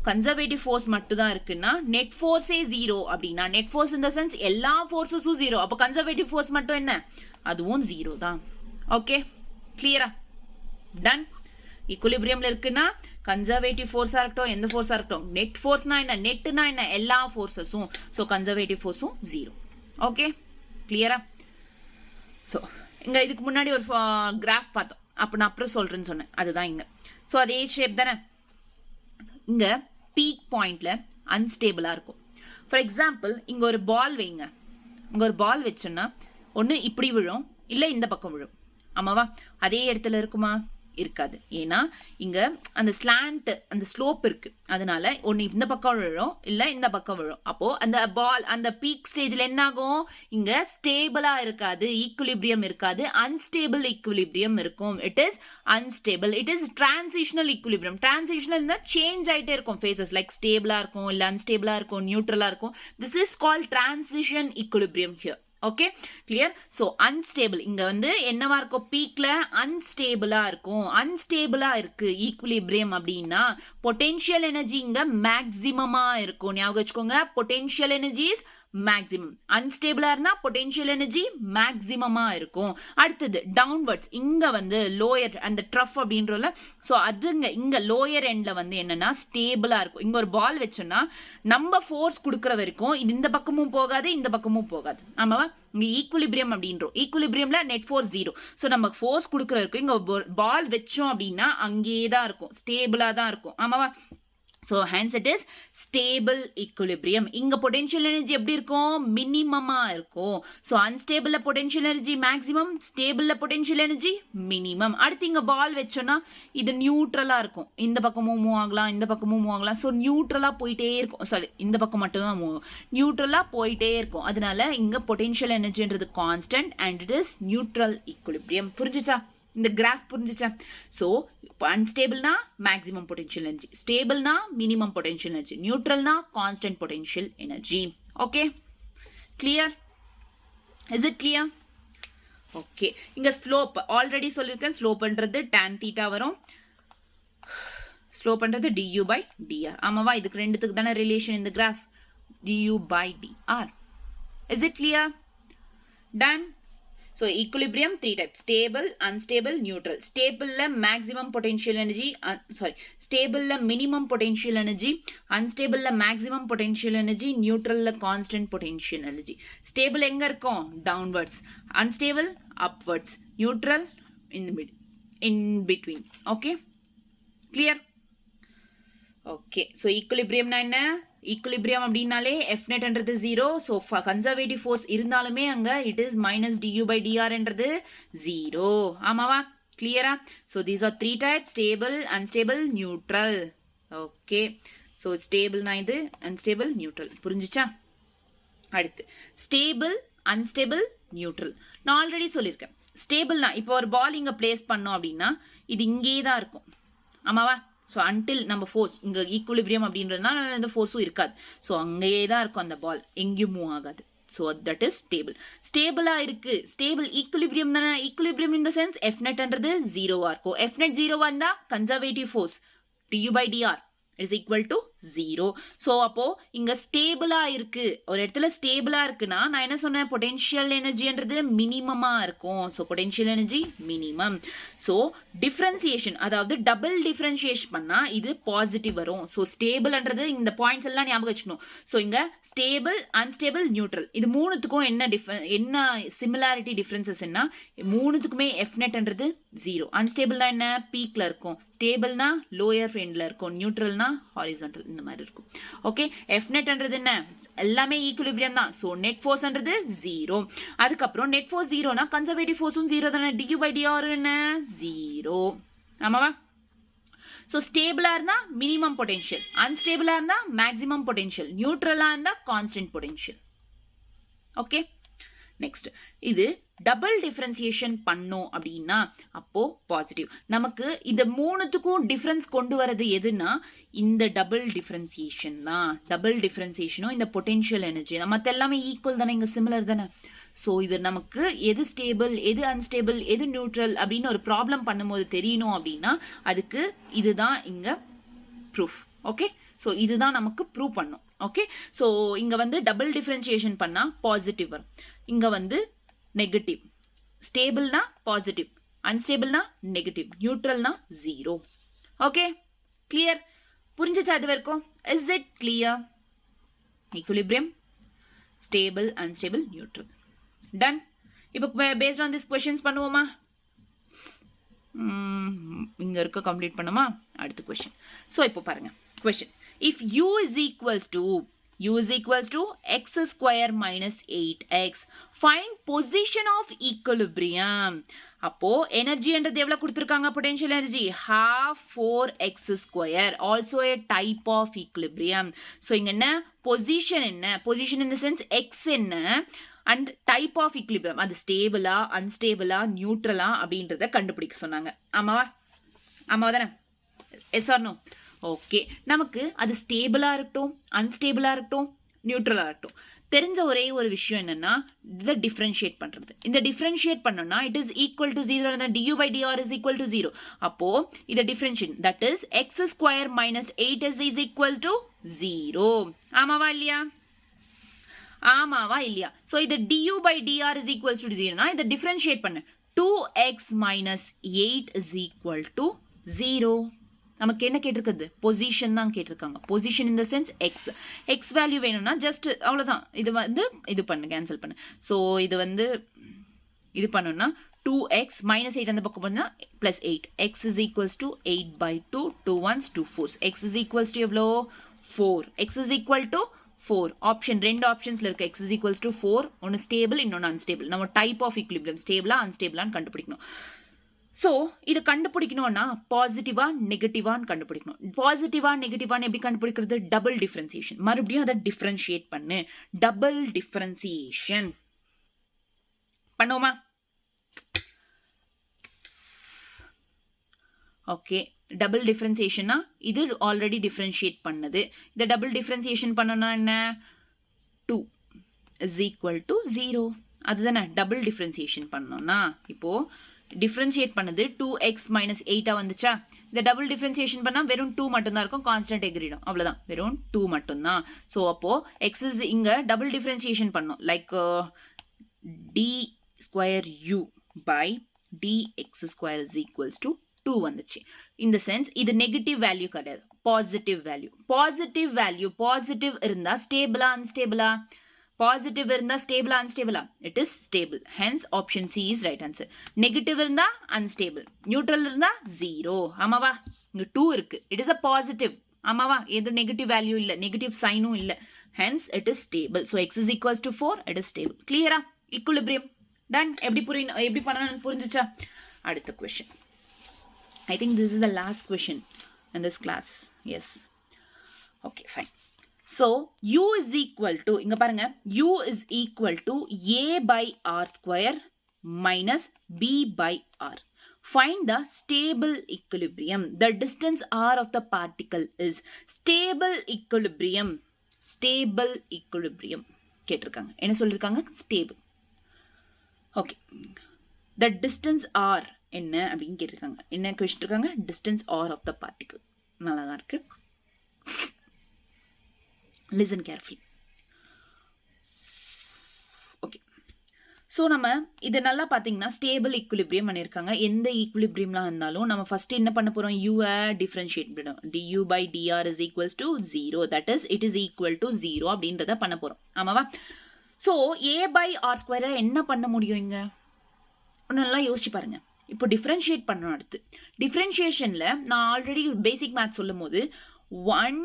conservative force மட்டும் தான் இருக்குன்னா net force ஏ 0 அப்படினா net force in the sense எல்லா forcesம் 0 அப்போ conservative force மட்டும் என்ன அதுவும் 0 தான் ஓகே clear-ஆ done equilibriumல இருக்குன்னா கன்சர்வேட்டிவ் ஃபோர்ஸா இருக்கட்டும் எந்த ஃபோர்ஸா இருக்கட்டும் நெட் ஃபோர்ஸ்னா என்ன நெட்னா என்ன எல்லா ஃபோர்ஸஸும் சோ கன்சர்வேட்டிவ் ஃபோர்ஸும் 0 ஓகே கிளியரா சோ இங்க இதுக்கு முன்னாடி ஒரு கிராஃப் பார்த்தோம் அப்ப நான் அப்புறம் சொல்றேன்னு சொன்னேன் அதுதான் இங்க சோ அதே ஷேப் தானே இங்க பீக் பாயிண்ட்ல அன்ஸ்டேபிளா இருக்கும் ஃபார் எக்ஸாம்பிள் இங்க ஒரு பால் வைங்க இங்க ஒரு பால் வச்சோம்னா ஒன்னு இப்படி விழும் இல்ல இந்த பக்கம் விழும் ஆமாவா அதே இடத்துல இருக்குமா இருக்காது ஏனா இங்க அந்த ஸ்லாண்ட் அந்த ஸ்லோப் இருக்கு அதனால ஒன்னு இந்த பக்கம் விழும் இல்ல இந்த பக்கம் விழும் அப்போ அந்த பால் அந்த பீக் ஸ்டேஜ்ல என்ன ஆகும் இங்க ஸ்டேபிளா இருக்காது ஈக்குலிபிரியம் இருக்காது அன்ஸ்டேபிள் ஈக்குலிபிரியம் இருக்கும் it is unstable it is transitional equilibrium டிரான்சிஷனல்னா சேஞ்ச் ஆயிட்டே இருக்கும் ஃபேசஸ் லைக் ஸ்டேபிளா இருக்கும் இல்ல அன்ஸ்டேபிளா இருக்கும் நியூட்ரலா இருக்கும் this is called transition equilibrium here okay clear so unstable இங்க வந்து என்னவா இருக்கும் பீக்ல அன்ஸ்டேபிளா இருக்கும் அன்ஸ்டேபிளா இருக்கு ஈக்குலிபிரியம் அப்படின்னா பொட்டன்ஷியல் எனர்ஜி இங்க மேக்ஸிமமா இருக்கும் ஞாபகம் வச்சுக்கோங்க பொட்டன்ஷியல் எனர்ஜி இஸ் மேக்ஸிமம். அன்ஸ்டேபிளா இருந்தா பொட்டென்ஷியல் எனர்ஜி மேக்ஸிமமா இருக்கும். அடுத்தது டவுன்வர்ட்ஸ், இங்க வந்து லோயர் அந்த ட்ரஃப் அப்படின்றல, ஸோ அதுங்க இங்க லோயர் எண்ட்ல வந்து என்னன்னா ஸ்டேபிளா இருக்கும். இங்க ஒரு பால் வச்சோம்னா நம்ம ஃபோர்ஸ் கொடுக்குற வரைக்கும் இது இந்த பக்கமும் போகாது இந்த பக்கமும் போகாது. ஆமாவா? இங்க ஈக்குலிபிரியம் அப்படின்றோம். ஈக்குலிபிரியம்ல நெட் ஃபோர்ஸ் 0. ஸோ நம்ம ஃபோர்ஸ் கொடுக்குற வரைக்கும் இங்க பால் வச்சோம் அப்படின்னா அங்கேயே தான் இருக்கும், ஸ்டேபிளா தான் இருக்கும். ஆமாவா? So hence it is stable equilibrium. இங்க potential energy எப்படி இருக்கும்? மினிமமா இருக்கும். So unstable potential energy maximum, stable potential energy minimum. அடுத்து இங்க பால் வச்சோம்னா இது நியூட்ரலா இருக்கும். இந்த பக்கமும் மூவ் ஆகலாம், இந்த பக்கமும் மூவ் ஆகலாம். ஸோ நியூட்ரலா போயிட்டே இருக்கும். சாரி, இந்த பக்கம் மட்டும் தான் மூவ், நியூட்ரலா போயிட்டே இருக்கும். அதனால இங்க potential energyன்றது constant and it is neutral equilibrium. புரிஞ்சுச்சா? இந்த கிராஃப் புரிஞ்சுச்சா? ஸோ அன்ஸ்டேபிள்னா மேக்ஸிமம் பொட்டென்ஷியல் எனர்ஜி, ஸ்டேபிள்னா மினிமம் பொட்டென்ஷியல் எனர்ஜி, நியூட்ரல்னா constant potential energy. Okay, clear? Is it clear? Okay, இங்க ஸ்லோப் ஆல்ரெடி சொல்லியிருக்கேன். ஸ்லோப்ன்றது tan தீட்டா வரும், ஸ்லோப்ன்றது du by dr. ஆமாவா? இதுக்கு ரெண்டுத்துக்கு தானே ரிலேஷன் இந்த graph, du by dr. Is it clear? Done. So equilibrium 3 types: stable, unstable, neutral. Stable la maximum potential energy, stable la minimum potential energy, unstable la maximum potential energy, neutral la constant potential energy. Stable எங்க இருக்கும்? Downwards. Unstable upwards. Neutral in between. Okay, clear? Okay, so equilibrium na என்ன? Equilibrium அப்படின்னாலே F நெட்ன்றது 0. So conservative force இருந்தாலுமே அங்கே it is minus dU by டிஆர்ன்றது 0. ஆமாவா? கிளியரா? So these are 3 types: stable, unstable, neutral. Okay, so ஸ்டேபிள்னா இது, அன்ஸ்டேபிள், நியூட்ரல். புரிஞ்சுச்சா? அடுத்து ஸ்டேபிள், அன்ஸ்டேபிள், நியூட்ரல். நான் ஆல்ரெடி சொல்லியிருக்கேன். ஸ்டேபிள்னா இப்போ ஒரு பால் இங்கே பிளேஸ் பண்ணோம் அப்படின்னா இது இங்கே தான் இருக்கும். ஆமாவா? ஸோ அன்டில் நம்ம ஃபோர்ஸ் இங்கே ஈக்குலிபிரியம் அப்படின்றதுனால எந்த ஃபோர்ஸும் இருக்காது. ஸோ அங்கேயே தான் இருக்கும் அந்த பால், எங்கேயும் மூவ் ஆகாது. So that is stable. ஸ்டேபிளாக இருக்கு, ஸ்டேபிள் ஈக்குலிபிரியம் தானே. Equilibrium in the sense F நெட்ன்றது 0வா இருக்கும். எஃப் நெட் 0வா இருந்தால் conservative force du by dr is equal to 0. So அப்போ இங்க ஸ்டேபிளா இருக்கு, ஒரு இடத்துல ஸ்டேபிளா இருக்குன்னா நான் என்ன சொன்னேன்? பொட்டென்ஷியல் எனர்ஜின்றது மினிமமா இருக்கும். So potential energy minimum. So differentiation, அதாவது டபுள் டிஃபரன்சியேஷன் பண்ணா இது பாசிட்டிவ் வரும். ஸோ ஸ்டேபிள்ன்றது இந்த பாயிண்ட்ஸ் எல்லாம் ஞாபகம் வச்சுக்கணும். ஸோ இங்க ஸ்டேபிள், அன்ஸ்டேபிள், நியூட்ரல், இது மூணுத்துக்கும் என்ன சிமிலாரிட்டி டிஃபரன்சஸ் என்ன? மூணுத்துக்குமே எஃப் நெட்ன்றது 0. அன்ஸ்டேபிள்னா என்ன? பீக்ல இருக்கும். ஸ்டேபிள்னா லோயர் ஃப்ரெண்ட்ல இருக்கும். நியூட்ரல்னா ஹாரிசான்டல், இந்த மாதிரி இருக்கும். ஓகே, எஃப் நெட்ன்றது என்ன? எல்லாமே ஈக்குலிபிரியம் தான். ஸோ நெட் ஃபோர்ஸ்ன்றது 0. அதுக்கப்புறம் நெட் ஃபோர்ஸ் 0னா கன்சர்வேட்டிவ் ஃபோர்ஸும் 0 தானே. du by dr என்ன? 0. ஆமாவா? ஸோ ஸ்டேபிளா இருந்தா மினிமம் பொட்டென்ஷியல், அன்ஸ்டேபிளா இருந்தா மேக்ஸிமம் பொட்டென்ஷியல், நியூட்ரலா இருந்தா கான்ஸ்டன்ட் பொட்டென்ஷியல். ஓகே, நெக்ஸ்ட் இது டபுள் டிஃபரன்சியேஷன் பண்ணோம் அப்படின்னா அப்போ பாசிட்டிவ். நமக்கு இந்த மூணுத்துக்கும் டிஃபரன்ஸ் கொண்டு வரது எதுனா இந்த டபுள் டிஃபரன்சியேஷன் தான். டபுள் டிஃபரன்சியேஷனும் இந்த பொட்டென்ஷியல் எனர்ஜி மற்ற எல்லாமே ஈக்குவல் தானே, இங்கே சிமிலர் தானே. ஸோ இது நமக்கு எது ஸ்டேபிள், எது அன்ஸ்டேபிள், எது நியூட்ரல் அப்படின்னு ஒரு ப்ராப்ளம் பண்ணும்போது தெரியணும் அப்படின்னா அதுக்கு இதுதான் இங்கே ப்ரூஃப். ஓகே, ஸோ இதுதான் நமக்கு ப்ரூவ் பண்ணும். ஓகே, ஸோ இங்கே வந்து டபுள் டிஃபரன்சியேஷன் பண்ணால் பாசிட்டிவ் வரும், இங்கே வந்து நெகட்டிவ். ஸ்டேபிள்னா பாசிட்டிவ், அன்ஸ்டேபிள்னா நெகட்டிவ், நியூட்ரல்னா 0. Okay, clear? புரிஞ்சிச்சா அது வரைக்கும்? Is it clear? Equilibrium, stable, unstable, neutral. Done. இப்போ பேஸ்ட் ஆன் திஸ் கொஸ்டின்ஸ் பண்ணுவோமா? இங்க இருக்க கம்ப்ளீட் பண்ணுமா? அடுத்த கொஸ்டின். ஸோ இப்போ பாருங்க question. If u is equals to x square minus 8x, find position of equilibrium. அப்போ எனர்ஜின்றது எவ்வளவு கொடுத்திருக்காங்க? Potential energy half 4x square, also a type of equilibrium. So இங்க என்ன பொசிஷன்? என்ன position in the sense x என்ன and type of equilibrium, அது ஸ்டேபிளா, அன்ஸ்டேபிளா, நியூட்ரலா அப்படின்றத கண்டுபிடிக்க சொன்னாங்க. ஆமாவா? ஆமாவா தானே? Yes or no? ஓகே, நமக்கு அது ஸ்டேபிளா இருக்கட்டும், அன்ஸ்டேபிளா இருக்கட்டும், நியூட்ரலா இருக்கட்டும், தெரிஞ்ச ஒரே ஒரு விஷயம் என்னன்னா இதை டிஃபரன்ஷியேட் பண்றது. இந்த டிஃபரன்ஷியேட் பண்ணோம்னா it is equal to 0, du by dr is equal to 0. அப்போ இதை differentiate, that is x square minus 8s is equal to 0. ஆமாவா இல்லையா? ஆமாவா இல்லையா? ஸோ இது du by dr is equals to 0 னா இதை டிஃபரன்ஷியேட் பண்ணு. 2x minus 8 is equal to 0. நமக்கு என்ன கேட்டிருக்குது? பொசிஷன் தான் கேட்டிருக்காங்க. Position in the sense X. X value வேணும்னா ஜஸ்ட் அவ்வளோதான். இது வந்து இது பண்ணு, கேன்சல் பண்ணு. ஸோ இது வந்து இது பண்ணணும்னா 2x minus 8 அந்த பக்கம் பண்ணா plus 8. x is equals to 8 by 2. 2 ones 2 fours. x is equals to எவ்வளோ? 4. x is equal to 4. Option ரெண்டு ஆப்ஷன்ஸ்ல இருக்கு. x is equals to 4. ஒன்று ஸ்டேபிள், இன்னொன்று அன்ஸ்டேபிள். நம்ம டைப் ஆஃப் ஈக்குலிபிரியம் ஸ்டேபிளா அன்ஸ்டேபிளான்னு கண்டுபிடிக்கணும். ஸோ இது கண்டுபிடிக்கணும்னா பாசிட்டிவா நெகட்டிவான்னு கண்டுபிடிக்கணும். பாசிட்டிவா நெகட்டிவான்னு எப்படி கண்டுபிடிக்கிறது? Double differentiation. மறுபடியும் அதை டிஃபரன்ஷியேட் பண்ணு. டபுள் டிஃபரன்சியேஷன் பண்ணுவோமா? ஓகே, டபுள் டிஃபரன்சியேஷன்னா இது ஆல்ரெடி டிஃபரன்ஷியேட் பண்ணது. இதை டபுள் டிஃபரன்சியேஷன் பண்ணணும்னா என்ன? 2 இஸ் ஈக்குவல் டு 0. அதுதானே டபுள் டிஃபரன்சியேஷன் பண்ணோம்னா. இப்போது டிஃபரன்ஷியேட் பண்ணது 2x மைனஸ் 8 வந்துச்சா? இந்த டபுள் டிஃபரன்சியேஷன் பண்ணால் வெறும் 2 மட்டும்தான் இருக்கும். கான்ஸ்டன்ட் எகிரிடும். அவ்வளோதான், வெறும் 2 மட்டும்தான். ஸோ அப்போது எக்ஸ் இஸ் இங்கே டபுள் டிஃபரன்சியேஷன் பண்ணோம். Like d square u by dx square is equals to 2 வந்துச்சு. இந்த சென்ஸ் இது நெகட்டிவ் வேல்யூ கிடையாது, positive value. Positive value, positive இருந்தா ஸ்டேபிளா அன்ஸ்டேபிளா? பாசிட்டிவ் இருந்தா ஸ்டேபிளா அன்ஸ்டேபிளா? It is stable. Hence option C is right answer. Negative இருந்தா அன்ஸ்டேபிள், நியூட்ரல் இருந்தா 0. ஆமாவா? இங்க 2 இருக்கு. It is a positive. ஆமாவா? எதுவும் நெகட்டிவ் வேல்யூ இல்ல, நெகட்டிவ் சைனும் இல்ல. Hence it is stable. So X is equals to 4. It is stable. கிளியரா? Equilibrium done. எப்படி பண்ணணும்னு புரிஞ்சுச்சா? அடுத்த question. I think this is the last question in this class. Yes. Okay, fine. So, u is equal to, inga parunga, u is equal to a by r square minus b by r. Find the stable equilibrium. The distance r of the particle is stable equilibrium. Stable equilibrium. கேட்டிருக்காங்க. என்ன சொல்லிருக்காங்க? Stable. Okay. The distance r என்ன அப்படின்னு கேட்டிருக்காங்க. என்ன question இருக்காங்க? Distance r of the particle. நல்லா தான் இருக்கு. Listen carefully. ஓகே, ஸோ நம்ம இது நல்லா பார்த்தீங்கன்னா ஸ்டேபிள் ஈக்குலிபிரியம் பண்ணியிருக்காங்க. எந்த ஈக்குலிபிரியம்லாம் இருந்தாலும் நம்ம ஃபர்ஸ்ட் என்ன பண்ண போகிறோம்? யூவை டிஃப்ரென்ஷியேட் பண்ணணும். du by dr is equals to 0. That is it is equal to 0 அப்படின்றத பண்ண போகிறோம். ஆமாவா? ஸோ a by r ஸ்கொயரை என்ன பண்ண முடியும்? இங்கே நல்லா யோசிச்சு பாருங்க. இப்போ டிஃப்ரென்ஷியேட் பண்ணணும். அடுத்து டிஃப்ரென்ஷியேஷனில் நான் ஆல்ரெடி பேசிக் மேத்ஸ் சொல்லும் போது 1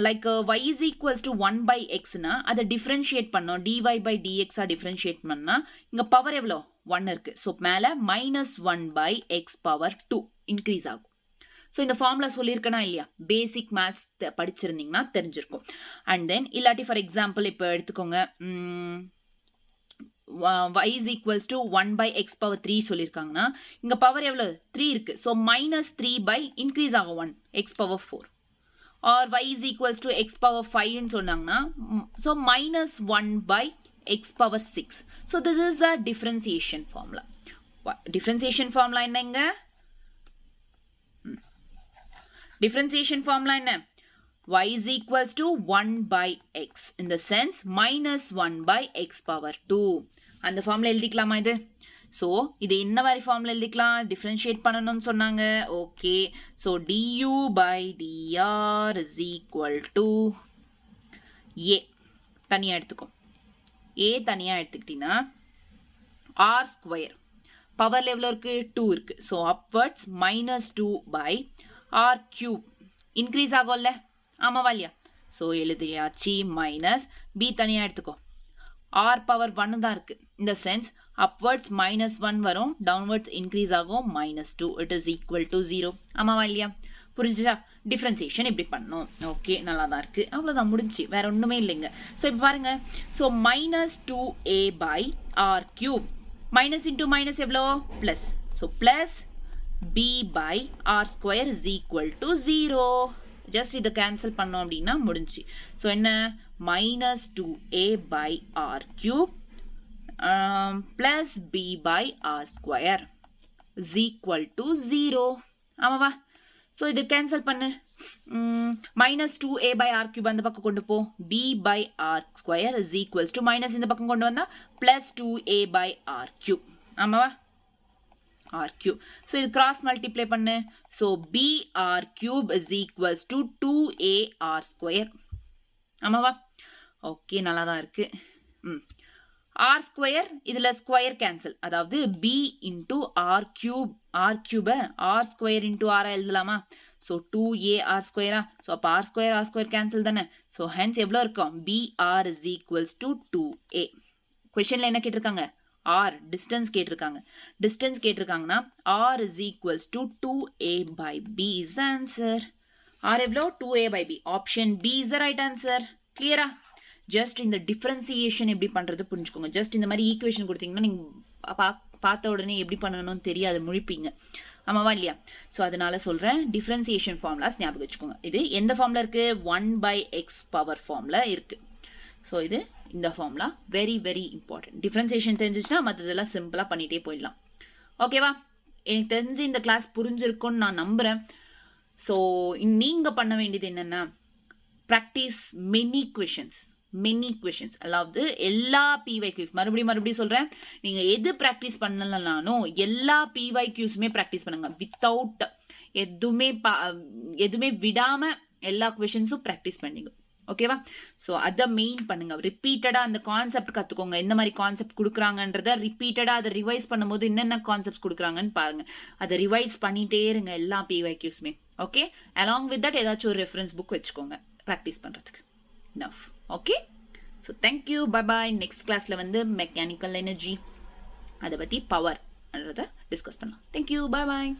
like y is equals to 1 by எக்ஸ்னா அதை டிஃப்ரென்ஷியேட் பண்ணோம். dy பை dxஆ டிஃப்ரென்ஷியேட் பண்ணால் இங்கே பவர் எவ்வளோ? 1 இருக்குது. ஸோ மேலே -1 பை எக்ஸ் பவர் 2 இன்க்ரீஸ் ஆகும். ஸோ இந்த ஃபார்முலா சொல்லியிருக்கேனா இல்லையா? பேசிக் மேத்ஸ் படிச்சிருந்தீங்கன்னா தெரிஞ்சிருக்கும். அண்ட் தென் இல்லாட்டி ஃபார் எக்ஸாம்பிள் இப்போ எடுத்துக்கோங்க, y is equals to 1 by x power 3 சொல்லியிருக்காங்கன்னா இங்க பவர் எவ்வளவு? 3 இருக்கு. ஸோ -3 by இன்க்ரீஸ் ஆகும் 1 x power 4. or y is equals to x power 5 சொன்னாங்கன்னா so -1 by x power 6. So this is the differentiation formula. differentiation formula என்ன? இங்க differentiation formula என்ன? y is equals to 1 by x in the sense -1 by x power 2. அந்த formula எழுதிக்கலாமா இது? So இது என்ன மாதிரி formula எழுதிக்கலாம்? டிஃப்ரென்ஷியேட் பண்ணணும்னு சொன்னாங்க. Okay, so du by dr is equal to a தனியாக எடுத்துக்கோ. a தனியாக எடுத்துக்கிட்டீங்கன்னா r ஸ்கொயர் பவர் லெவலில் இருக்கு 2 இருக்கு. So upwards -2 by r cube increase ஆகும்ல? ஆமாவா இல்லையா? ஸோ எழுதியாச்சு. மைனஸ் பி தனியாக எடுத்துக்கோ. r பவர் 1 தான் இருக்கு. இந்த சென்ஸ் அப்வர்ட்ஸ் -1 வரும், டவுன்வர்ட்ஸ் இன்க்ரீஸ் ஆகும் -2. It is equal to 0. ஆமாவா இல்லையா? புரிஞ்சுச்சா? டிஃப்ரென்சியேஷன் இப்படி பண்ணணும். ஓகே, நல்லா தான் இருக்கு. அவ்வளோதான், முடிஞ்சு. வேற ஒன்றுமே இல்லைங்க. ஸோ இப்போ பாருங்க. So -2a by r cube minus into minus எவ்வளோ? Plus. So plus b by r square is equal to 0. Just இதை கேன்சல் பண்ணோம் அப்படின்னா முடிஞ்சு. ஸோ என்ன? -2a by r cube plus b by r square is equal to 0. ஆமாவா? So இது cancel பண்ணு. minus 2a by r cube அந்த பக்கம் கொண்டு போ b by r square is equals to minus இந்த பக்கம் கொண்டு வந்தா plus 2a by r cube ஆமாவா r cube so இது cross multiply பண்ணு so b r cube is equals to 2a r square ஆமாவா ஓகே நல்லா தான் இருக்கு r square இதுல square cancel அதாவது b into r cube r square into r எழுதலாமா so 2a r square so அப்ப r square cancel தானே so hence எவ்வளவு இருக்கும் br is equals to 2a questionல என்ன கேட்டிருக்காங்க r distance கேட்டிருக்காங்கன்னா r is equals to 2a by b is the answer r எவ்வளோ 2a by b option b is the right answer clear just இந்த differentiation எப்படி பண்றது புரிஞ்சுக்கோங்க just இந்த மாதிரி equation கொடுத்தீங்கன்னா நீங்க பார்த்த உடனே எப்படி பண்ணணும்னு தெரியாது முழிப்பீங்க ஆமாவா இல்லையா ஸோ அதனால சொல்றேன் டிஃபரன்சியேஷன் ஃபார்முலாஸ் ஞாபகம் வச்சுக்கோங்க இது எந்த ஃபார்ம்ல இருக்கு 1/x பவர் ஃபார்ம்ல இருக்கு ஸோ இது இந்த formula very very important differentiation தெரிஞ்சிச்சுன்னா மற்றதெல்லாம் சிம்பிளா பண்ணிட்டே போயிடலாம் ஓகேவா எனக்கு தெரிஞ்சு இந்த கிளாஸ் புரிஞ்சிருக்கும்னு நான் நம்புறேன் ஸோ நீங்க பண்ண வேண்டியது என்னன்னா ப்ராக்டிஸ் மெனி கொஷின்ஸ் அதாவது எல்லா பிவைக்யூஸ் மறுபடியும் சொல்றேன் நீங்க எது ப்ராக்டிஸ் பண்ணலனாலும் எல்லா பிவைக்யூஸுமே ப்ராக்டிஸ் பண்ணுங்க வித்தவுட் எதுவுமே விடாம எல்லா கொஷின்ஸும் ப்ராக்டிஸ் பண்ணீங்க ஓகேவா ஸோ அதை மெயின் பண்ணுங்க ரிப்பீட்டடா அந்த கான்செப்ட் கத்துக்கோங்க எந்த மாதிரி கான்செப்ட் கொடுக்குறாங்கன்றத ரிப்பீட்டடா அதை ரிவைஸ் பண்ணும்போது என்னென்ன கான்செப்ட் கொடுக்குறாங்கன்னு பாருங்க அதை ரிவைஸ் பண்ணிட்டே இருங்க எல்லா பிவைக்யூஸுமே ஓகே அலாங் வித் தட் ஏதாச்சும் ஒரு ரெஃபரன்ஸ் புக் வச்சுக்கோங்க ப்ராக்டிஸ் பண்றதுக்கு enough okay so thank you bye bye next class la வந்து mechanical energy அத பத்தி power அன்றத டிஸ்கஸ் பண்ணலாம் thank you bye bye